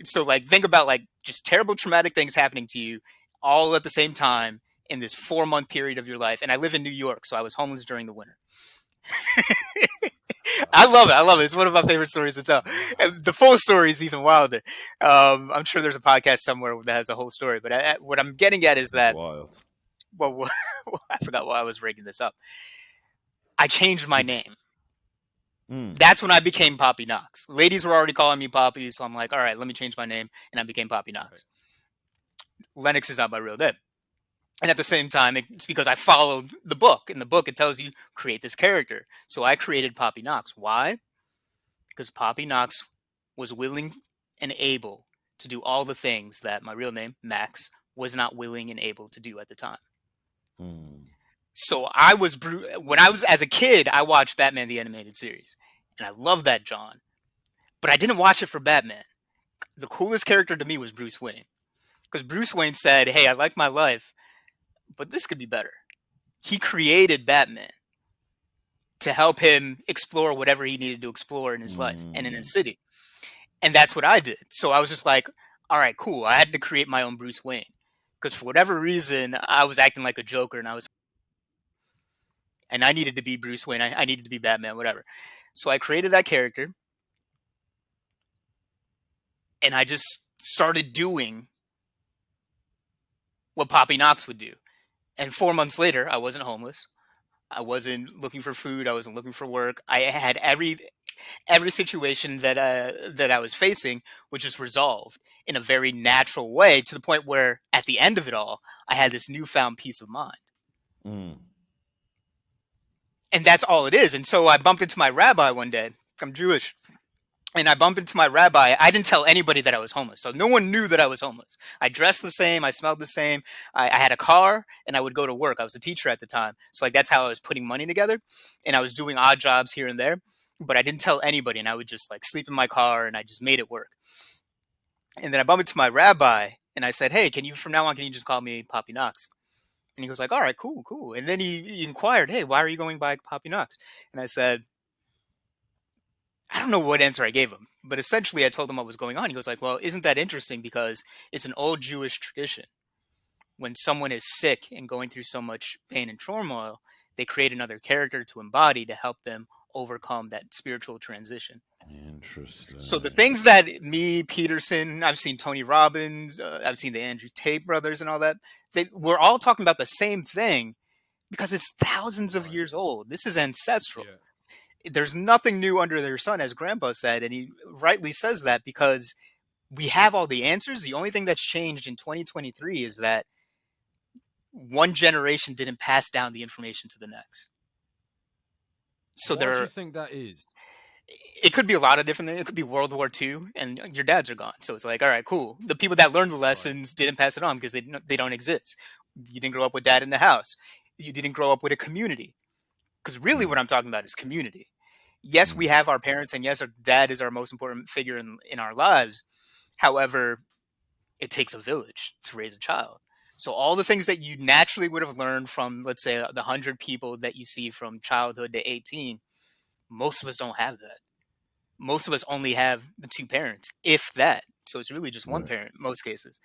So like, think about like just terrible traumatic things happening to you all at the same time in this 4-month period of your life. And I live in New York, so I was homeless during the winter. I love it. I love it. It's one of my favorite stories to tell. And the full story is even wilder. I'm sure there's a podcast somewhere that has a whole story. But what I'm getting at is that, Wild. well, I forgot why I was breaking this up. I changed my name. That's when I became Poppy Knox. Ladies were already calling me Poppy, so I'm like, all right, let me change my name, and I became Poppy Knox. Lennox is not my real name. And at the same time, it's because I followed the book. In the book, it tells you create this character. So I created Poppy Knox. Why? Because Poppy Knox was willing and able to do all the things that my real name, Max, was not willing and able to do at the time. So when I was as a kid, I watched Batman the Animated Series, and I loved that John, but I didn't watch it for Batman. The coolest character to me was Bruce Wayne, because Bruce Wayne said, "Hey, I like my life, but this could be better." He created Batman to help him explore whatever he needed to explore in his life and in his city, and that's what I did. So I was just like, "All right, cool." I had to create my own Bruce Wayne, because for whatever reason, I was acting like a Joker, and I needed to be Bruce Wayne. I needed to be Batman, whatever. So I created that character, and I just started doing what Poppy Knox would do. And 4 months later, I wasn't homeless. I wasn't looking for food. I wasn't looking for work. I had every situation that I was facing was just resolved in a very natural way, to the point where at the end of it all, I had this newfound peace of mind. And that's all it is. And so I bumped into my rabbi one day. I'm Jewish. And I bumped into my rabbi. I didn't tell anybody that I was homeless. So no one knew that I was homeless. I dressed the same. I smelled the same. I had a car, and I would go to work. I was a teacher at the time. So like, that's how I was putting money together. And I was doing odd jobs here and there. But I didn't tell anybody. And I would just like sleep in my car, and I just made it work. And then I bumped into my rabbi, and I said, "Hey, from now on, can you just call me Poppy Knox?" And he goes like, "All right, cool. And then he inquired, "Hey, why are you going by Poppy Knox?" And I said, I don't know what answer I gave him, but essentially I told him what was going on. He goes like, "Well, isn't that interesting? Because it's an old Jewish tradition. When someone is sick and going through so much pain and turmoil, they create another character to embody to help them overcome that spiritual transition." Interesting. So the things that me, Peterson, I've seen Tony Robbins, I've seen the Andrew Tate brothers and all that, we're all talking about the same thing, because it's thousands of years old. This is ancestral. Yeah. There's nothing new under the sun, as Grandpa said, and he rightly says that, because we have all the answers. The only thing that's changed in 2023 is that one generation didn't pass down the information to the next. So Why do you think that is? It could be a lot of different things. It could be World War II, and your dads are gone. So it's like, all right, cool. The people that learned the lessons didn't pass it on because they don't exist. You didn't grow up with dad in the house. You didn't grow up with a community. Because really what I'm talking about is community. Yes, we have our parents, and yes, our dad is our most important figure in our lives. However, it takes a village to raise a child. So all the things that you naturally would have learned from, let's say, the 100 people that you see from childhood to 18, most of us don't have that. Most of us only have the two parents, if that. So it's really just one parent in most cases.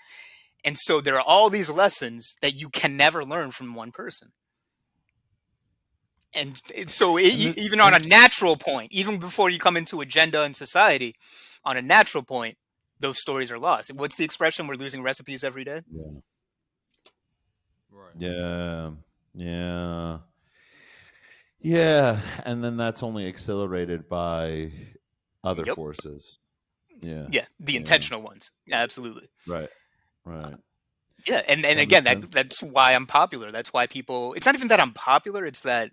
And so there are all these lessons that you can never learn from one person. And so even on a natural point, even before you come into agenda and society, on a natural point, those stories are lost. What's the expression? We're losing recipes every day. Yeah. Right. Yeah. And then that's only accelerated by other forces. Yeah. Yeah. The intentional ones. Yeah, absolutely. Right. Yeah. And again, that's why I'm popular. That's why people, it's not even that I'm popular. It's that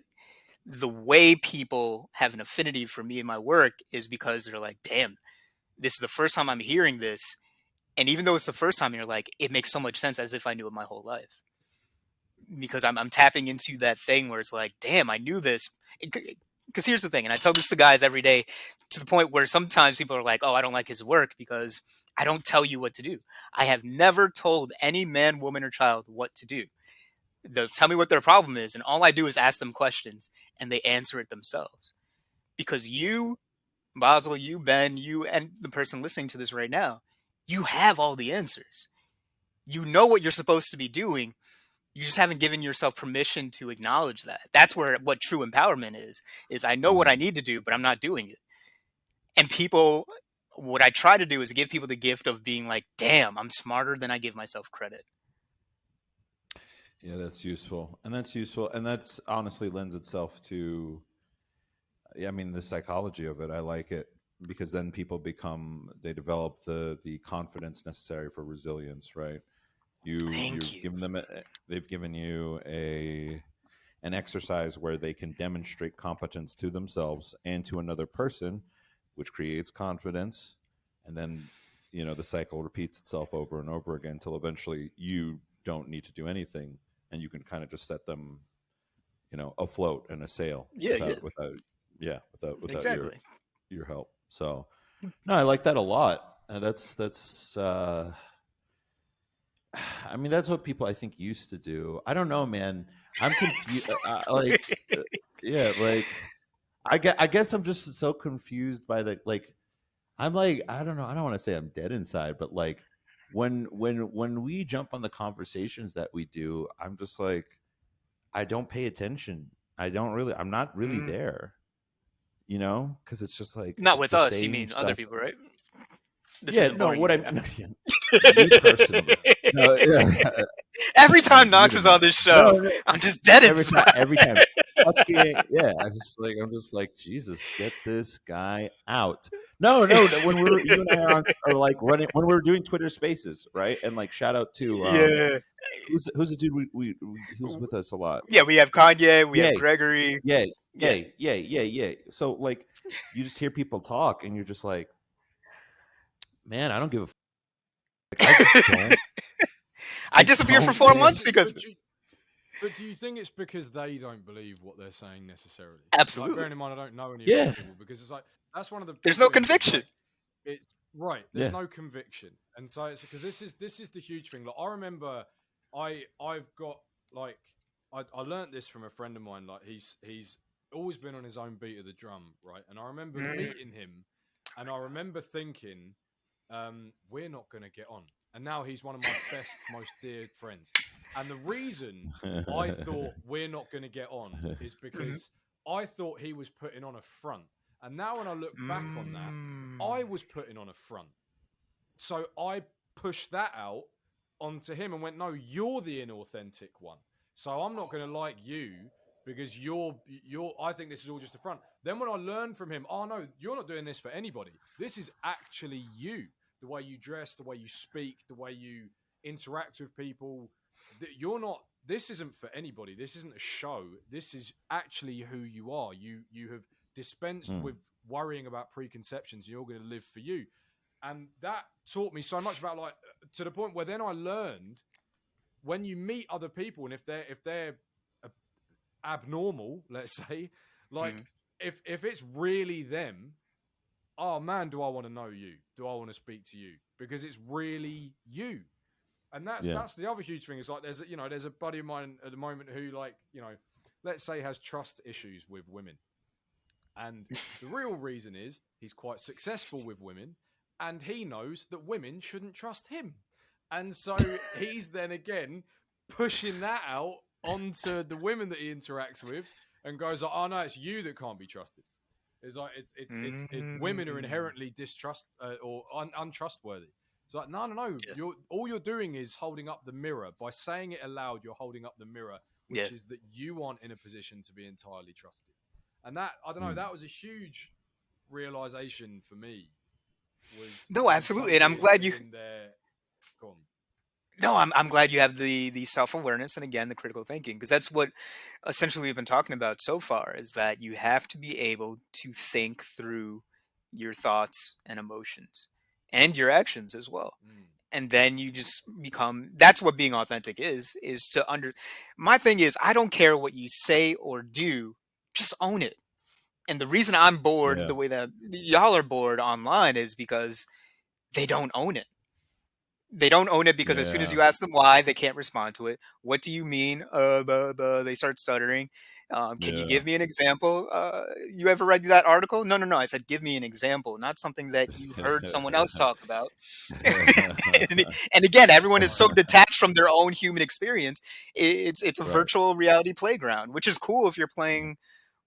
the way people have an affinity for me and my work is because they're like, damn, this is the first time I'm hearing this. And even though it's the first time, you're like, it makes so much sense, as if I knew it my whole life. Because I'm tapping into that thing where it's like, damn, I knew this. because here's the thing, and I tell this to guys every day, to the point where sometimes people are like, oh, I don't like his work because I don't tell you what to do. I have never told any man, woman, or child what to do. They'll tell me what their problem is, and all I do is ask them questions, and they answer it themselves. Because you, Basil, you, Ben, you, and the person listening to this right now, you have all the answers. You know what you're supposed to be doing. You just haven't given yourself permission to acknowledge that. That's where what true empowerment is I know what I need to do, but I'm not doing it. And people, what I try to do is give people the gift of being like, damn, I'm smarter than I give myself credit. Yeah, that's useful. And that's honestly lends itself to, the psychology of it. I like it because then people they develop the confidence necessary for resilience, right? They've given you an exercise where they can demonstrate competence to themselves and to another person, which creates confidence. And then, the cycle repeats itself over and over again until eventually you don't need to do anything. And you can kind of just set them, afloat in a sail without exactly. your help. So, no, I like that a lot. That's that's what people I think used to do. I don't know, man. I'm confused. I guess I'm just so confused by I'm like, I don't know. I don't want to say I'm dead inside, but when we jump on the conversations that we do, I'm just like, I don't pay attention. I'm not really there, because it's just like, not it's with the us. You same mean stuff. other people, right? You personally. No, yeah. Every time Knox is on this show, I'm just dead inside. Every time. Yeah, I'm just like, Jesus, get this guy out. No. When you and I are like running, when we're doing Twitter Spaces, right? And shout out to who's the dude who's with us a lot? Yeah, we have Kanye, we have Gregory. Yeah. So you just hear people talk, and you're just like, man, I don't give a. I just don't. I disappeared for 4 months because. But do you think it's because they don't believe what they're saying necessarily? Absolutely. Bearing in mind, I don't know any of those people, because it's that's one of the. There's no conviction. It's right. There's no conviction, and so it's because this is the huge thing. I remember, I've got I learned this from a friend of mine. He's always been on his own beat of the drum, right? And I remember meeting him, and I remember thinking, we're not going to get on. And now he's one of my best, most dear friends. And the reason I thought we're not going to get on is because I thought he was putting on a front. And now when I look back on that, I was putting on a front. So I pushed that out onto him and went, no, you're the inauthentic one. So I'm not going to like you because I think this is all just a front. Then when I learned from him, oh no, you're not doing this for anybody. This is actually you. The way you dress, the way you speak, the way you interact with people. This isn't for anybody. This isn't a show. This is actually who you are. You have dispensed with worrying about preconceptions. You're going to live for you. And that taught me so much about to the point where then I learned when you meet other people, and if they're abnormal, let's say, if it's really them, oh man, do I want to know you? Do I want to speak to you? Because it's really you. And that's the other huge thing. Is there's a buddy of mine at the moment who let's say has trust issues with women. And the real reason is he's quite successful with women, and he knows that women shouldn't trust him. And so he's then again pushing that out onto the women that he interacts with and goes, oh no, it's you that can't be trusted. It's women are inherently untrustworthy. It's like, no. Yeah. All you're doing is holding up the mirror. By saying it aloud, you're holding up the mirror, which is that you aren't in a position to be entirely trusted. And that, I don't know, that was a huge realization for me. No, absolutely. And I'm glad you... Go on. No, I'm glad you have the self-awareness and, again, the critical thinking, because that's what essentially we've been talking about so far, is that you have to be able to think through your thoughts and emotions and your actions as well. And then you just become, that's what being authentic is to my thing is, I don't care what you say or do, just own it. And the reason I'm bored Yeah. the way that y'all are bored online is because they don't own it. They don't own it because as soon as Yeah. you ask them why, they can't respond to it. What do you mean? They start stuttering. Can you Yeah. give me an example? You ever read that article? No, no, no. I said, give me an example, not something that you heard someone else talk about. And again, everyone is so detached from their own human experience. It's a Right. virtual reality playground, which is cool if you're playing.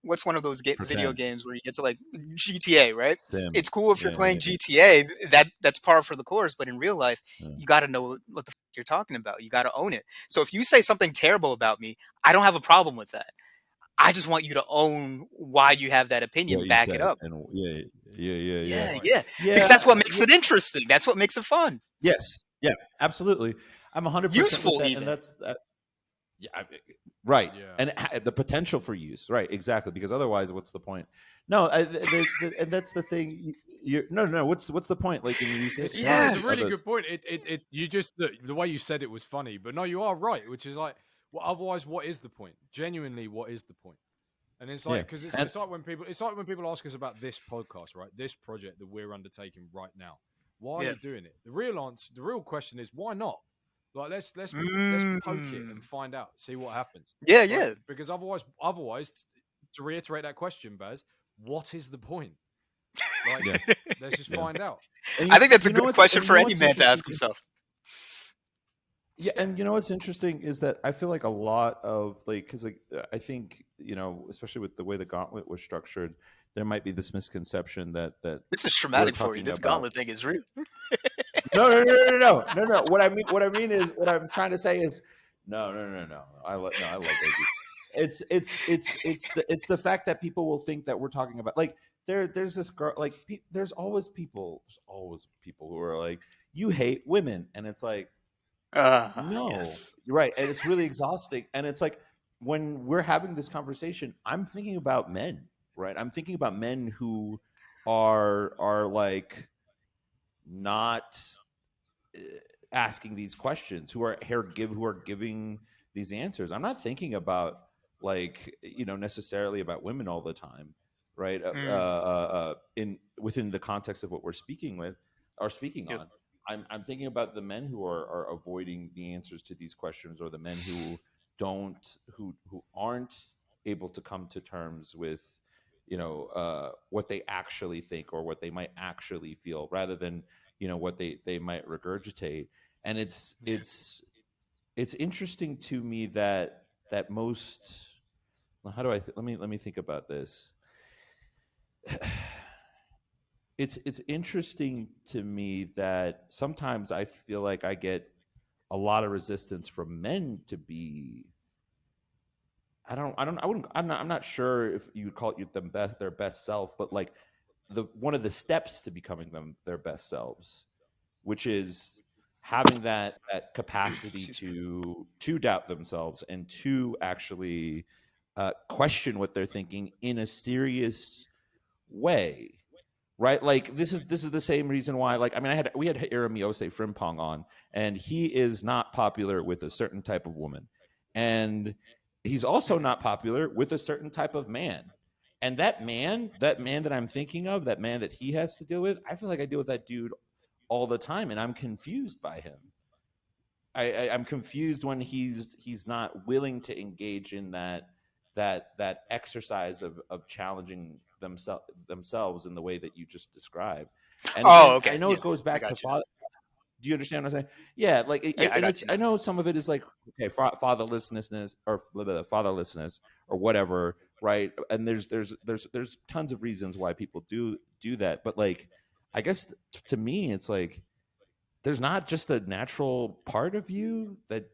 What's one of those video Pretend. games where you get to like GTA, right? Sim. It's cool if you're Yeah, playing yeah, GTA. That's par for the course. But in real life, yeah. you got to know what the you're talking about. You got to own it. So if you say something terrible about me, I don't have a problem with that. I just want you to own why you have that opinion, What you back it said, up. and yeah. Yeah, Right. yeah. Because Yeah, that's what makes it interesting. That's what makes it fun. yes, yeah, absolutely. I'm 100% with Useful that, even. and that's yeah, right. Yeah. And the potential for use, right? Exactly. Because otherwise, what's the point? No, and that's the thing. No. What's the point? Like in use It's, it? no, Yeah. it's a really good point. You just the way you said it was funny, but no, you are right. Which is like, well, otherwise, what is the point? Genuinely, what is the point? And it's like, Yeah, because and it's like when people ask us about this podcast, right? This project that we're undertaking right now. Why are Yeah. you doing it? The real question is why not? Like let's poke it Mm. and find out, see what happens. Yeah, Right? yeah. Because otherwise, to reiterate that question, Baz, what is the point? Like, yeah. let's just Yeah. find out. And I think that's a you know good what's question and you for know any what's man to ask interesting? himself. Yeah, and you know what's interesting is that I feel like a lot of like because like I think especially with the way the gauntlet was structured, there might be this misconception that This is we're traumatic for you. talking This about. gauntlet thing is real. No. What I mean is what I'm trying to say is no. I love Iggy. It's the fact that people will think that we're talking about like there's this girl like there's always people who are like you hate women and it's like no, Yes. right, and it's really exhausting and it's like when we're having this conversation I'm thinking about men, right? I'm thinking about men who are like not asking these questions who are giving these answers. I'm not thinking about like necessarily about women all the time, right? In within the context of what we're speaking with or speaking Yep. on. I'm thinking about the men who are avoiding the answers to these questions or the men who aren't able to come to terms with what they actually think or what they might actually feel rather than what they might regurgitate. And it's interesting to me that most how do let me think about this. It's interesting to me that sometimes I feel like I get a lot of resistance from men to be I'm not sure if you would call it their best self, but like one of the steps to becoming their best selves, which is having that capacity to doubt themselves and to actually question what they're thinking in a serious way, right? Like this is the same reason why like I mean we had Iramiose Frimpong on and he is not popular with a certain type of woman and he's also not popular with a certain type of man. And that man that I'm thinking of, that man that he has to deal with, I feel like I deal with that dude all the time and I'm confused by him. I'm confused when he's not willing to engage in that exercise of challenging themselves in the way that you just described. And Oh, again, okay. I know Yeah, it goes I back to got you. father. Do you understand what I'm saying? Yeah, like Yeah, I and got it's you I now. know some of it is like okay, fatherlessness or fatherlessness or whatever, right? And there's tons of reasons why people do that, but like I guess to me it's like there's not just a natural part of you that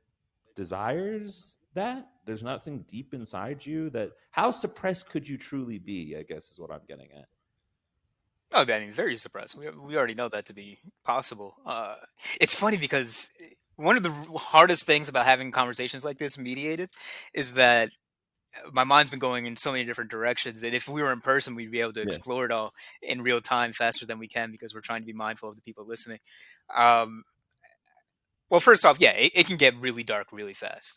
desires that. There's nothing deep inside you that how suppressed could you truly be, I guess is what I'm getting at. Oh, I mean, very suppressed. We already know that to be possible. It's funny because one of the hardest things about having conversations like this mediated is that my mind's been going in so many different directions that if we were in person, we'd be able to Yeah. explore it all in real time faster than we can because we're trying to be mindful of the people listening. Um, well, first off, yeah, it can get really dark really fast.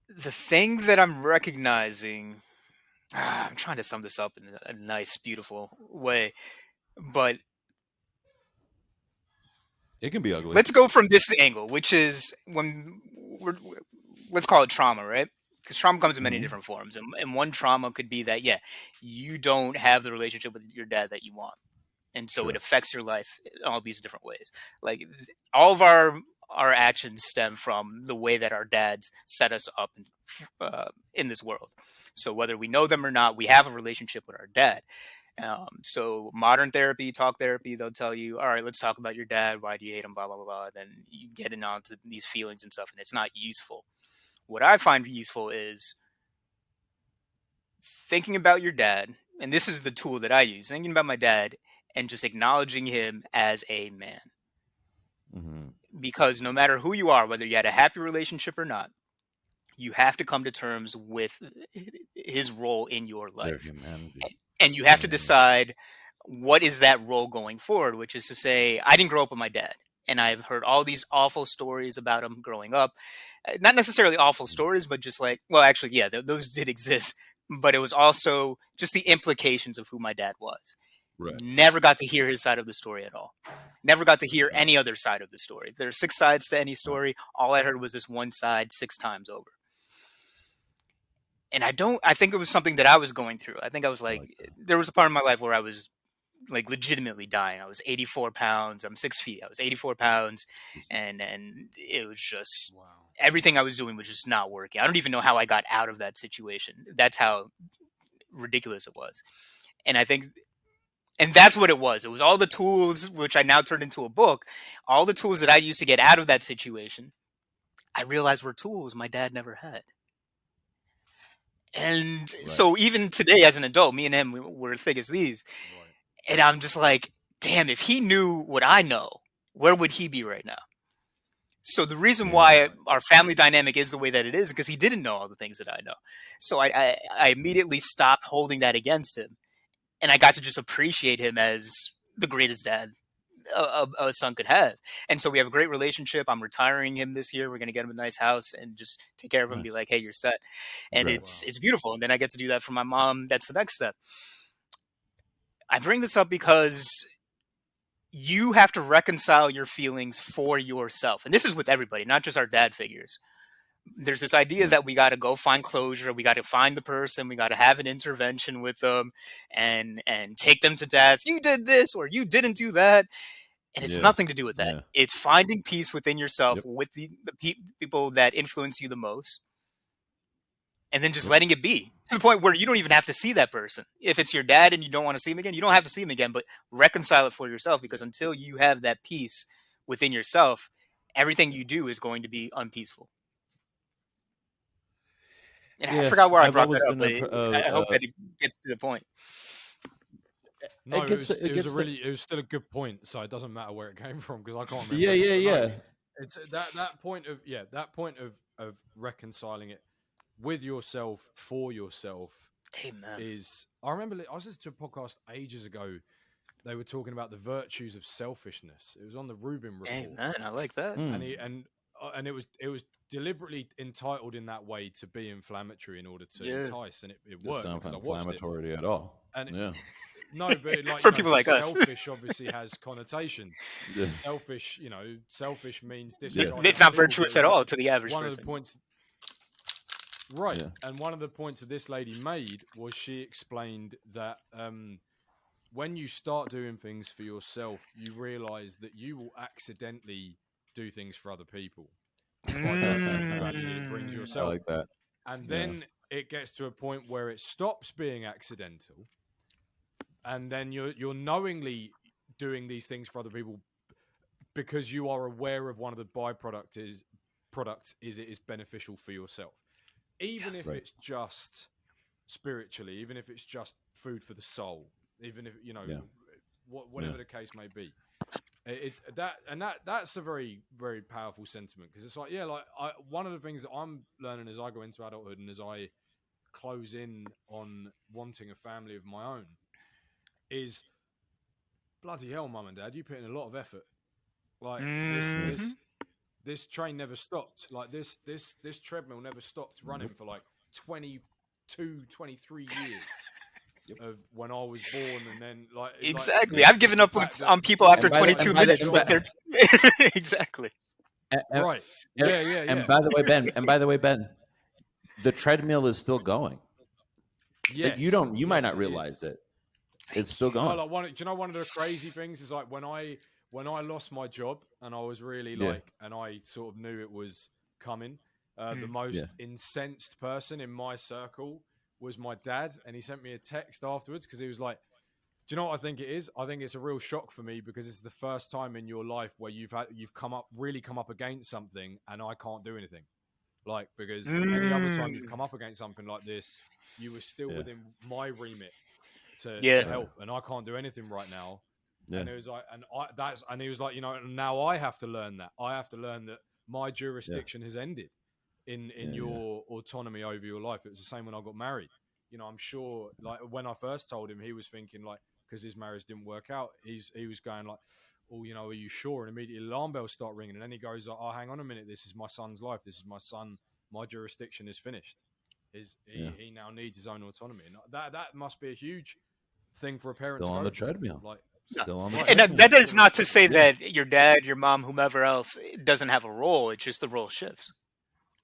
The thing that I'm recognizing, I'm trying to sum this up in a nice, beautiful way, but It can be ugly. let's go from this angle, which is when let's call it trauma, right? Because trauma comes in many different forms, and one trauma could be that you don't have the relationship with your dad that you want, and so it affects your life in all these different ways. Like all of our actions stem from the way that our dads set us up in this world. So whether we know them or not, we have a relationship with our dad. So modern therapy, talk therapy, they'll tell you, all right, let's talk about your dad. Why do you hate him? Blah, blah, blah, blah. Then you get into these feelings and stuff, and it's not useful. What I find useful is thinking about your dad, and this is the tool that I use, thinking about my dad and just acknowledging him as a man. Because no matter who you are, whether you had a happy relationship or not, you have to come to terms with his role in your life. And you have to decide what is that role going forward, which is to say, I didn't grow up with my dad. And I've heard all these awful stories about him growing up. Not necessarily awful stories, but just like, well, actually, yeah, those did exist. But it was also just the implications of who my dad was. Right. Never got to hear his side of the story at all. Never got to hear any other side of the story. There's 6 sides to any story. All I heard was this one side 6 times over. And I think it was something that I was going through. I think I was like there was a part of my life where I was like legitimately dying. I was 84 pounds. I'm 6 feet. I was 84 pounds. And it was just, everything I was doing was just not working. I don't even know how I got out of that situation. That's how ridiculous it was. And I think, and that's what it was. It was all the tools, which I now turned into a book, all the tools that I used to get out of that situation, I realized were tools my dad never had. And so even today as an adult, me and him, we're thick as thieves. And I'm just like, damn, if he knew what I know, where would he be right now? So the reason why our family dynamic is the way that it is because he didn't know all the things that I know. So I immediately stopped holding that against him. And I got to just appreciate him as the greatest dad a son could have. And so we have a great relationship. I'm retiring him this year. We're going to get him a nice house and just take care of him and be like, hey, you're set. And it's beautiful. And then I get to do that for my mom. That's the next step. I bring this up because you have to reconcile your feelings for yourself. And this is with everybody, not just our dad figures. There's this idea that we got to go find closure. We got to find the person. We got to have an intervention with them and take them to task. You did this or you didn't do that. And it's nothing to do with that. Yeah. It's finding peace within yourself with the people that influence you the most. And then just letting it be to the point where you don't even have to see that person. If it's your dad and you don't want to see him again, you don't have to see him again, but reconcile it for yourself, because until you have that peace within yourself, everything you do is going to be unpeaceful. And I forgot where I brought that up, but I hope that it gets to the point. No, it was still a good point, so it doesn't matter where it came from because I can't remember. Yeah. It's that point of reconciling it with yourself for yourself. Amen. I remember I was listening to a podcast ages ago. They were talking about the virtues of selfishness. It was on the Rubin report. Amen. I like that. And it was deliberately entitled in that way to be inflammatory in order to entice, and it worked. Doesn't sound inflammatory at all. And no, but like for people like us, selfish obviously has connotations. Yeah. Selfish means disregarding. It's not virtuous at all to the average person. One of the points, right? Yeah. And one of the points that this lady made was she explained that when you start doing things for yourself, you realize that you will accidentally do things for other people. It brings yourself. I like that. And then it gets to a point where it stops being accidental. And then you're knowingly doing these things for other people because you are aware of one of the byproducts is it is beneficial for yourself. Even if it's just spiritually, even if it's just food for the soul, even if, whatever the case may be. That's a very, very powerful sentiment because it's like, one of the things that I'm learning as I go into adulthood and as I close in on wanting a family of my own is bloody hell, mum and dad, you put in a lot of effort. Like this train never stopped. Like this treadmill never stopped running for like 22, 23 years of when I was born, and then like exactly. I've given up on people after 22 minutes. Exactly. Right. Yeah. And by the way, Ben, the treadmill is still going. Yeah. You might not realize it. It's still going. Do you know one of the crazy things is like when I lost my job and I was really and I sort of knew it was coming. The most incensed person in my circle was my dad, and he sent me a text afterwards because he was like, "Do you know what I think it is? I think it's a real shock for me because it's the first time in your life where you've come up against something, and I can't do anything. Like because any other time you've come up against something like this, you were still within my remit to help, and I can't do anything right now." Yeah. And it was like, and he was like, now I have to learn that. I have to learn that my jurisdiction has ended in your autonomy over your life. It was the same when I got married. I'm sure, like when I first told him, he was thinking like, because his marriage didn't work out, he was going like, "Oh, are you sure?" And immediately alarm bells start ringing, and then he goes like, "Oh, hang on a minute, this is my son's life. This is my son. My jurisdiction is finished. He now needs his own autonomy." And that must be a huge thing for a parent. Still to on the treadmill. Like, still on the treadmill. And that is not to say that your dad, your mom, whomever else doesn't have a role. It's just the role shifts.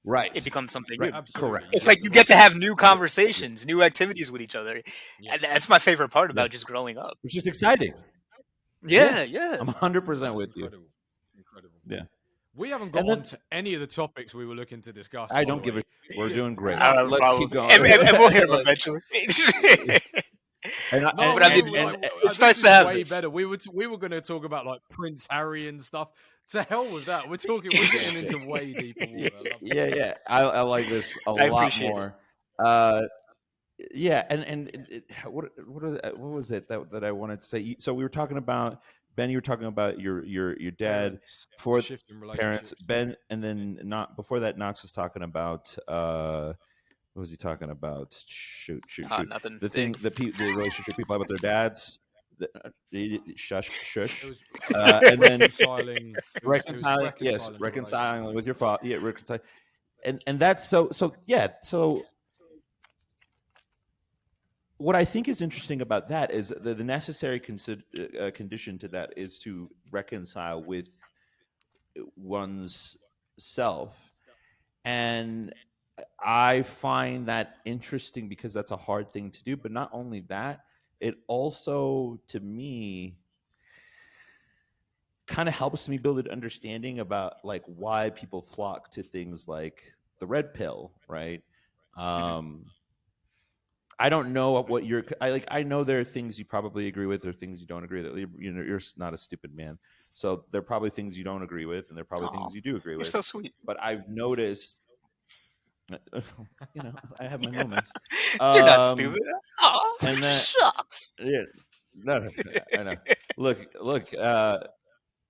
Right. It becomes something new. Correct. It's like you get to have new conversations, new activities with each other. Yeah. And that's my favorite part about just growing up. Which is exciting. Yeah. I'm 100% with you. Incredible. Yeah. We haven't got on to any of the topics we were looking to discuss. I don't give a shit. We're doing great. Let's keep going. And we'll hear them eventually. It's nice to have way better. We were going to talk about like Prince Harry and stuff. To hell with that. We're getting into way deeper water. Yeah. I like this a lot more. What was it that I wanted to say? So we were talking about Ben. You were talking about your dad before parents. Ben, and then not before that. Knox was talking about. What was he talking about? Shoot. Nothing. The relationship people have with their dads. Shush. And then reconciling. Yes, reconciling with your father. Yeah, reconcile. And that's so. So what I think is interesting about that is the necessary condition to that is to reconcile with one's self, and I find that interesting because that's a hard thing to do. But not only that, it also, to me, kind of helps me build an understanding about like why people flock to things like the red pill, right? I don't know what I know there are things you probably agree with, or things you don't agree with. You're not a stupid man, so there are probably things you don't agree with, and there are probably things you do agree with. You're so sweet. But I've noticed. I have my moments. You're not stupid. Oh, and that, shucks. Yeah, no, I know. Look.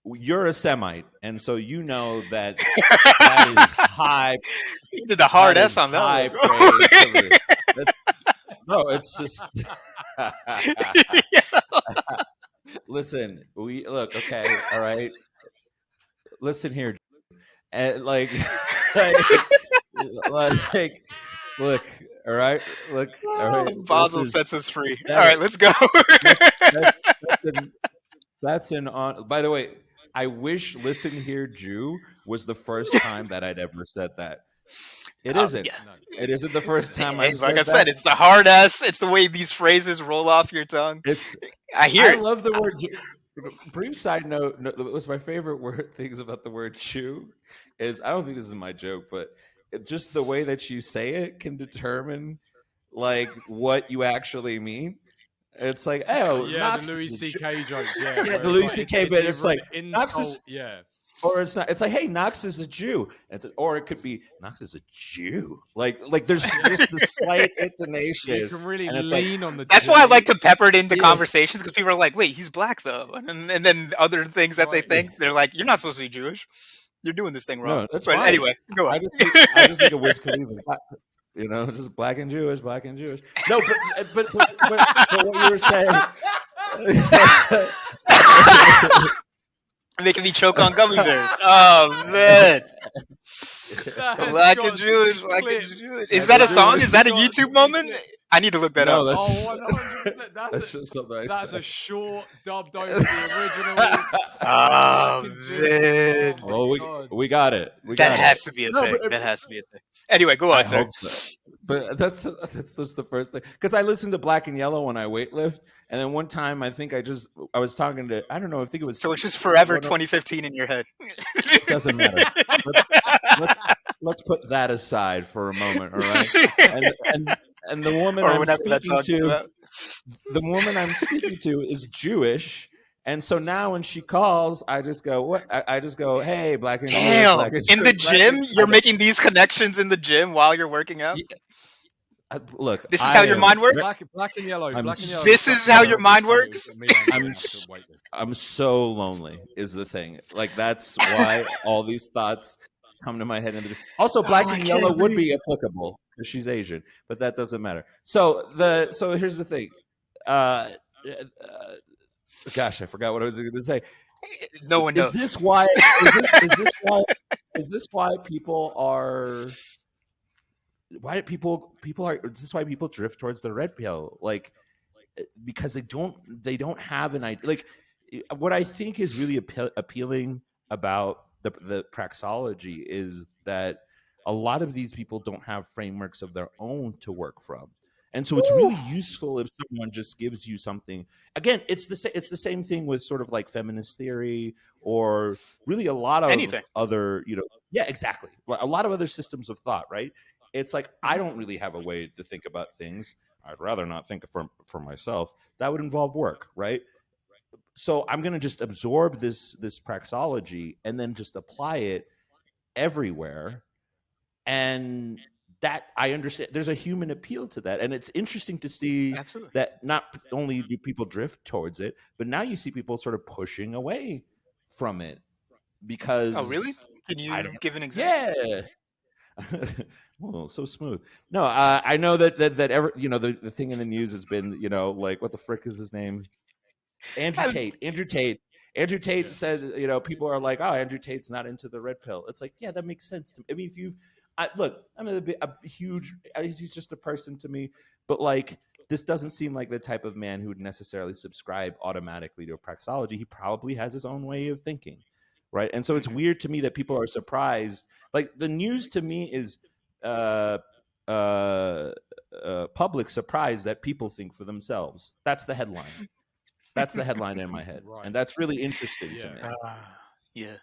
You're a Semite, and so you know that is high. You did the hard S on that. No, it's just. Listen, okay, all right. Listen here, and look, all right, all right. Basel sets us free. All right, let's go. That's an on. By the way, I wish "Listen Here, Jew" was the first time that I'd ever said that. It isn't. Yeah. It isn't the first time I've said that. Like I said, it's the hard S. It's the way these phrases roll off your tongue. I love the word Jew. Brief side note, what's my favorite things about the word Jew is, I don't think this is my joke, but just the way that you say it can determine like what you actually mean. It's like, oh, yeah, Knox the Louis C.K. joke. Yeah, the Louis C.K. But it's like Knox is, yeah. Or it's not. It's like, hey, Knox is a Jew. Or it could be Knox is a Jew. Like there's just the slight intonation. You can really lean on the. That's why I like to pepper it into conversations, because people are like, "Wait, he's black though," and then other things that they think, they're like, "You're not supposed to be Jewish. You're doing this thing wrong." No, that's but fine. Anyway, go on. I just think of Wiz Khalifa. Just black and Jewish. No, but what you were saying. Making me choke on gummy bears. Oh man. That has Black got and to Jewish, be black and clipped. Jewish. Is Black that a and song? Jewish. Is that a Got to YouTube be moment? clipped. I need to look that No, up. that's Oh, 100%. that's just something I That's said. a short dubbed over the original. Black Oh and Jewish. man. Oh my Well, god. we got it. We That got has it. to be a No, thing. but That has to be a thing. Anyway, go I on, sir. hope so. But that's the first thing, because I listened to Black and Yellow when I weightlift, and then one time I think I was talking to, I don't know, I think it was, So it's just forever one of- 2015 in your head. It doesn't matter. Let's put that aside for a moment, all right? And the woman Or I'm whatever that speaking song came to, out. the woman I'm speaking to is Jewish. And so now when she calls, I just go, what? I just go, hey, black and Jewish, Damn. black and In the Jewish, black gym, and-" you're making these connections in the gym while you're working out. Look, This is how your mind works? Black and yellow. I'm Black and yellow. This is how your mind works? I'm so lonely is the thing. Like, that's why all these thoughts come to my head. Also, black I and can't yellow would breathe. be applicable because she's Asian, but that doesn't matter. So here's the thing. Gosh, I forgot what I was going to say. No one knows. Is this why? Is this why people are? Why people are? Is this why people drift towards the red pill? Like, because they don't have an idea. Like, what I think is really appealing about the praxology is that a lot of these people don't have frameworks of their own to work from. And so it's really useful if someone just gives you something. Again, it's the same thing with sort of like feminist theory, or really a lot of Anything. other, yeah, exactly. A lot of other systems of thought, right? It's like, I don't really have a way to think about things. I'd rather not think for myself. That would involve work, right? So I'm going to just absorb this praxology and then just apply it everywhere. And that, I understand there's a human appeal to that. And it's interesting to see Absolutely. that not only do people drift towards it, but now you see people sort of pushing away from it because... Oh, really? Can you give an example? Yeah. Well, so smooth. No, I know that the thing in the news has been, like, what the frick is his name? Andrew Tate. Andrew Tate says, people are like, oh, Andrew Tate's not into the red pill. It's like, yeah, that makes sense to me. I mean, look, I'm a huge, he's just a person to me, but like, this doesn't seem like the type of man who would necessarily subscribe automatically to a praxology. He probably has his own way of thinking, right? And so it's weird to me that people are surprised. Like, the news to me is public surprise that people think for themselves. That's the headline. That's the headline in my head, right. And that's really interesting to me. Yeah.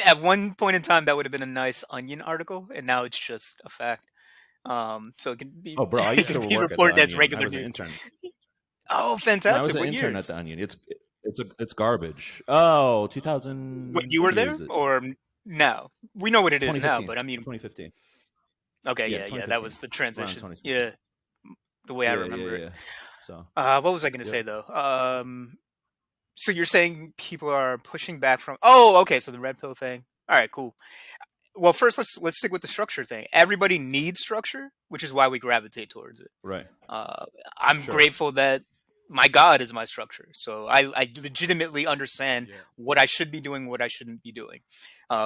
At one point in time, that would have been a nice Onion article, and now it's just a fact. So it can be. Oh, bro, I used to work reported at as the Onion. regular I was news. an intern. Oh, fantastic! I was an what intern years? at the Onion. It's garbage. Oh, 2000. When you were there, or now? We know what it is now, but I mean, 2015. Okay, yeah, that was the transition. Yeah, the way I remember it. Yeah. So, what was I going to say though? So you're saying people are pushing back from? Oh, okay. So the red pill thing. All right, cool. Well, first let's stick with the structure thing. Everybody needs structure, which is why we gravitate towards it. Right. I'm grateful that my God is my structure, so I legitimately understand what I should be doing, what I shouldn't be doing,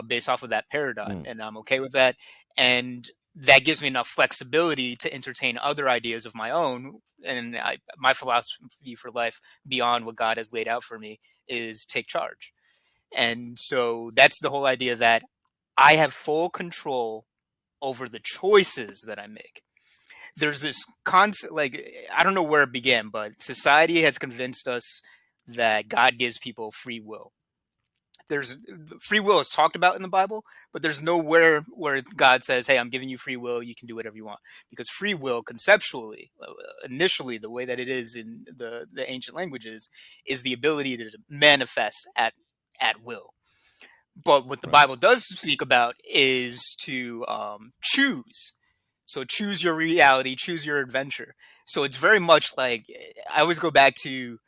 based off of that paradigm, and I'm okay with that. And that gives me enough flexibility to entertain other ideas of my own. And my philosophy for life, beyond what God has laid out for me, is take charge. And so that's the whole idea that I have full control over the choices that I make. There's this concept, like, I don't know where it began, but society has convinced us that God gives people free will. Free will is talked about in the Bible, but there's nowhere where God says, hey, I'm giving you free will, you can do whatever you want. Because free will, conceptually, initially, the way that it is in the ancient languages, is the ability to manifest at will. But what the Bible does speak about is to choose. So choose your reality, choose your adventure. So it's very much like, I always go back to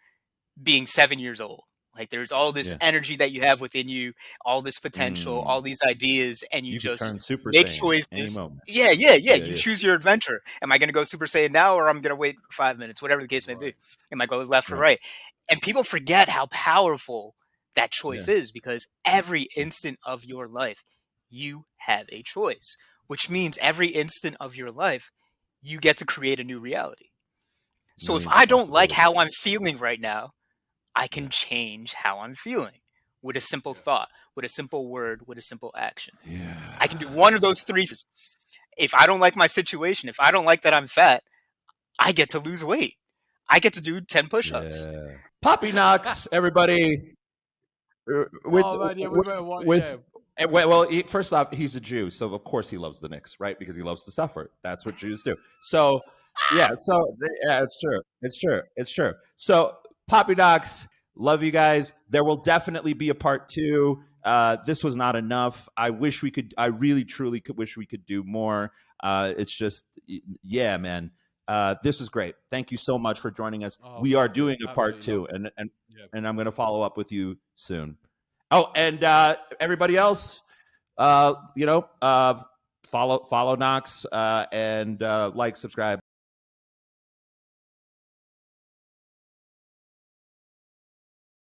being 7 years old. Like, there's all this energy that you have within you, all this potential, all these ideas, and you just turn Super make Saiyan choices. any moment. Yeah. You choose your adventure. Am I going to go Super Saiyan now, or I'm going to wait 5 minutes, whatever the case may be? Am I going left or right? And people forget how powerful that choice is, because every instant of your life, you have a choice, which means every instant of your life, you get to create a new reality. So if Millions I of don't like possibilities. how I'm feeling right now, I can change how I'm feeling with a simple thought, with a simple word, with a simple action. Yeah. I can do one of those three. If I don't like my situation, if I don't like that I'm fat, I get to lose weight. I get to do 10 push-ups. Yeah. Poppy Knox, everybody. With Oh man, yeah, we with better watch. with well, first off, he's a Jew, so of course he loves the Knicks, right? Because he loves to suffer. That's what Jews do. So yeah, it's true. It's true. It's true. So Poppy Knox, love you guys. There will definitely be a part 2. This was not enough. I wish we could. I really, truly could wish we could do more. It's just, yeah, man. This was great. Thank you so much for joining us. Oh, We are doing a part absolutely 2, and Yeah. and I'm going to follow up with you soon. Oh, and everybody else, follow Knox and like, subscribe.